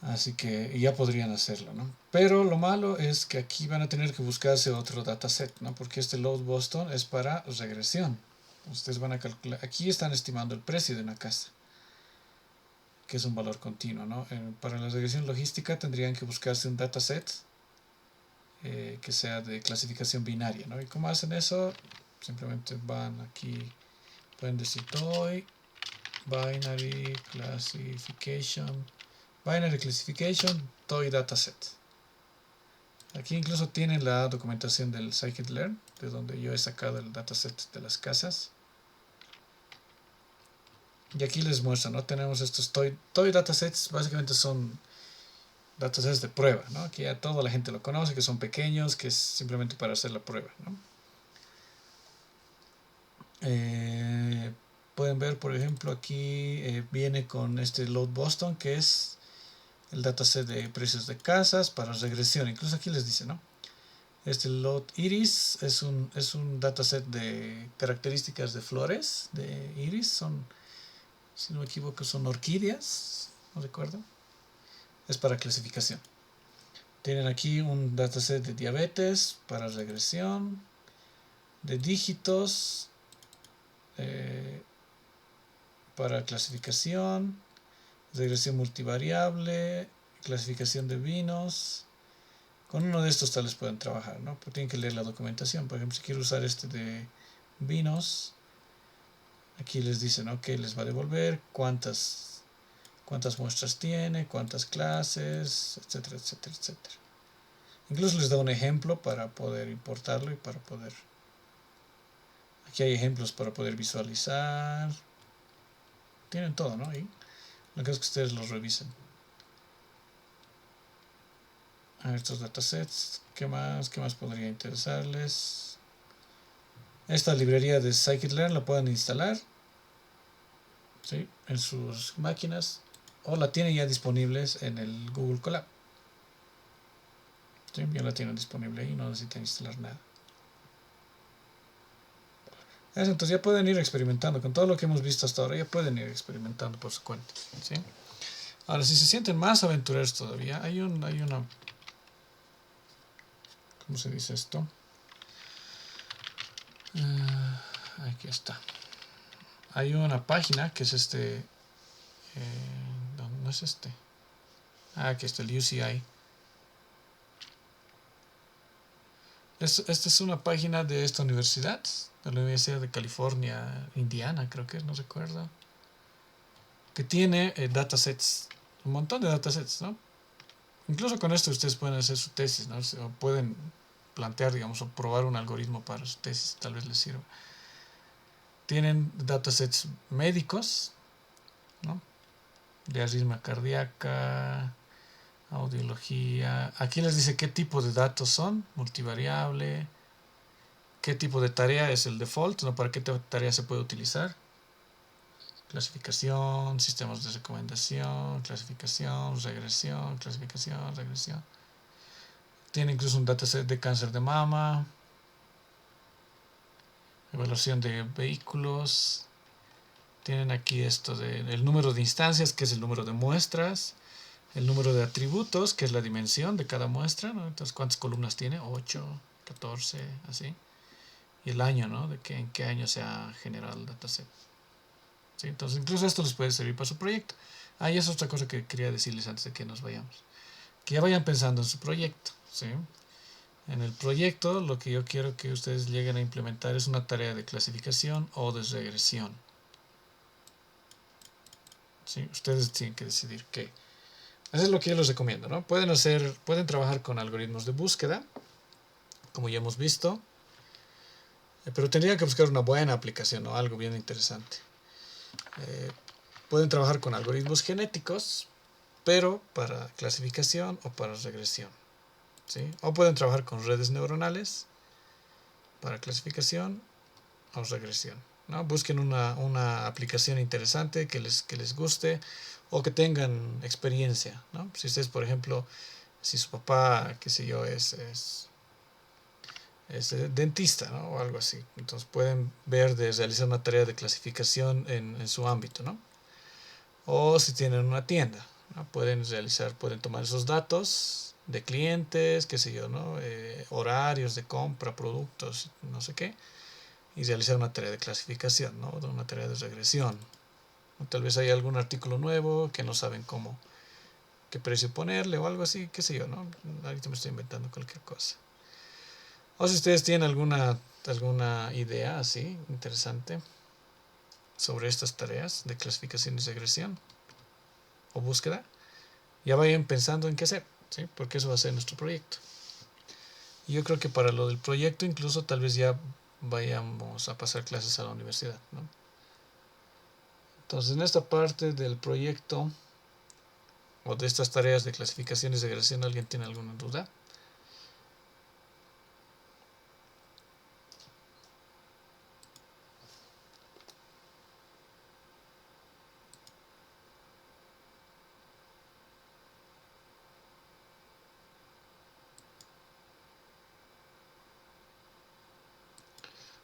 Así que ya podrían hacerlo, ¿no? Pero lo malo es que aquí van a tener que buscarse otro dataset, ¿no? Porque este load Boston es para regresión. Ustedes van a calcular, aquí están estimando el precio de una casa, que es un valor continuo, ¿no? Para la regresión logística tendrían que buscarse un dataset que sea de clasificación binaria, ¿no? ¿Y cómo hacen eso? Simplemente van aquí, pueden decir toy binary classification toy dataset. Aquí incluso tienen la documentación del scikit-learn, de donde yo he sacado el dataset de las casas. Y aquí les muestro, ¿no? Tenemos estos toy datasets, básicamente son datasets de prueba, ¿no? Aquí ya toda la gente lo conoce, que son pequeños, que es simplemente para hacer la prueba, ¿no? Pueden ver, por ejemplo, aquí viene con este Load Boston, que es el dataset de precios de casas para regresión. Incluso aquí les dice, ¿no? Este Load Iris es un dataset de características de flores de iris. Son, si no me equivoco, son orquídeas, no recuerdo. Es para clasificación. Tienen aquí un dataset de diabetes para regresión, de dígitos para clasificación, regresión multivariable, clasificación de vinos. Con uno de estos tal vez pueden trabajar, ¿no? Pero tienen que leer la documentación. Por ejemplo, si quiero usar este de vinos, aquí les dice, ¿no? Que les va a devolver, cuántas muestras tiene, cuántas clases, etcétera, etcétera, etcétera. Incluso les da un ejemplo para poder importarlo y para poder... Aquí hay ejemplos para poder visualizar. Tienen todo, ¿no? Y lo que es que ustedes los revisen. A ver, estos datasets, ¿qué más podría interesarles? Esta librería de scikit-learn la pueden instalar, ¿sí? En sus máquinas, o la tienen ya disponibles en el Google Colab. ¿Sí? Ya la tienen disponible ahí, no necesitan instalar nada. Entonces ya pueden ir experimentando con todo lo que hemos visto hasta ahora, ya pueden ir experimentando por su cuenta, ¿sí? Ahora, si se sienten más aventureros todavía, hay una... ¿Cómo se dice esto? Aquí está. Hay una página que es no es este. Aquí está el UCI. Esta es una página de esta universidad, de la Universidad de California, Indiana, creo que es, no recuerdo, que tiene datasets, un montón de datasets, ¿no? Incluso con esto ustedes pueden hacer su tesis, ¿no? O pueden plantear, digamos, o probar un algoritmo para su tesis, tal vez les sirva. Tienen datasets médicos, ¿no? De arritmia cardíaca, audiología. Aquí les dice qué tipo de datos son, multivariable, qué tipo de tarea es el default, ¿no? Para qué tarea se puede utilizar. Clasificación, sistemas de recomendación, clasificación, regresión. Tiene incluso un dataset de cáncer de mama, evaluación de vehículos. Tienen aquí esto del número de instancias, que es el número de muestras, el número de atributos, que es la dimensión de cada muestra, ¿no? Entonces, ¿cuántas columnas tiene? 8, 14, así. Y el año, ¿no? En qué año se ha generado el dataset. ¿Sí? Entonces, incluso esto les puede servir para su proyecto. Y es otra cosa que quería decirles antes de que nos vayamos. Que ya vayan pensando en su proyecto, ¿sí? En el proyecto, lo que yo quiero que ustedes lleguen a implementar es una tarea de clasificación o de regresión. ¿Sí? Ustedes tienen que decidir qué. Eso es lo que yo les recomiendo, ¿no? Pueden trabajar con algoritmos de búsqueda, como ya hemos visto, pero tendrían que buscar una buena aplicación, ¿no? Algo bien interesante. Pueden trabajar con algoritmos genéticos, pero para clasificación o para regresión, ¿sí? O pueden trabajar con redes neuronales para clasificación o regresión, ¿no? Busquen una aplicación interesante que les guste o que tengan experiencia, ¿no? Si ustedes, por ejemplo, si su papá, qué sé yo, es dentista, ¿no? O algo así, entonces pueden ver de realizar una tarea de clasificación en su ámbito, ¿no? O si tienen una tienda, ¿no? Pueden tomar esos datos de clientes, qué sé yo, ¿no? Horarios de compra, productos, no sé qué, y realizar una tarea de clasificación, ¿no? Una tarea de regresión. O tal vez hay algún artículo nuevo que no saben qué precio ponerle o algo así, qué sé yo, ¿no? Ahorita me estoy inventando cualquier cosa. O si ustedes tienen alguna idea así interesante sobre estas tareas de clasificación y regresión o búsqueda, ya vayan pensando en qué hacer, ¿sí? Porque eso va a ser nuestro proyecto. Y yo creo que para lo del proyecto incluso tal vez ya vayamos a pasar clases a la universidad, ¿no? Entonces en esta parte del proyecto o de estas tareas de clasificaciones de agresión, ¿alguien tiene alguna duda?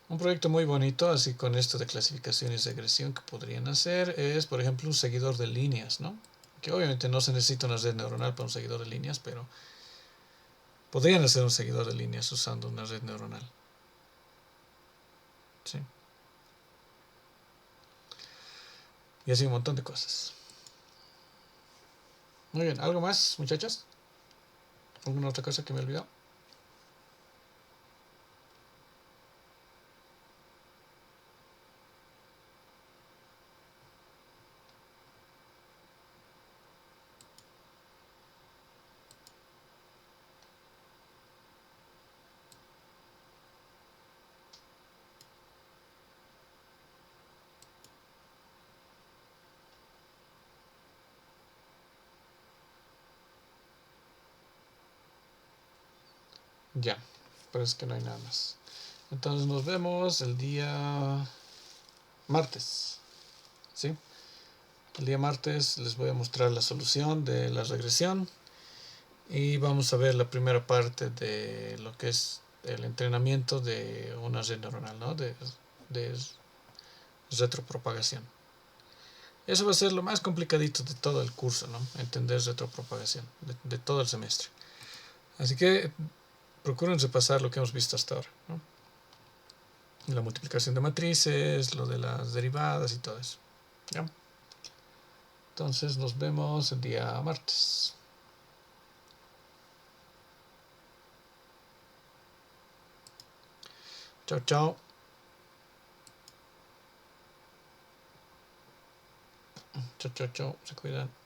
Un proyecto muy bonito, así con esto de clasificaciones de agresión que podrían hacer, es por ejemplo un seguidor de líneas, ¿no? Que obviamente no se necesita una red neuronal para un seguidor de líneas, pero podrían hacer un seguidor de líneas usando una red neuronal. Sí. Y así un montón de cosas. Muy bien, ¿algo más, muchachos? ¿Alguna otra cosa que me he olvidado? Ya, parece que no hay nada más. Entonces nos vemos el día martes. ¿Sí? El día martes les voy a mostrar la solución de la regresión y vamos a ver la primera parte de lo que es el entrenamiento de una red neuronal, ¿no? De retropropagación. Eso va a ser lo más complicadito de todo el curso, ¿no? Entender retropropagación, de todo el semestre. Así que procuren repasar lo que hemos visto hasta ahora, ¿no? La multiplicación de matrices, lo de las derivadas y todo eso. ¿Ya? Entonces nos vemos el día martes. Chao, chao. Chao, chao, chao. Se cuidan.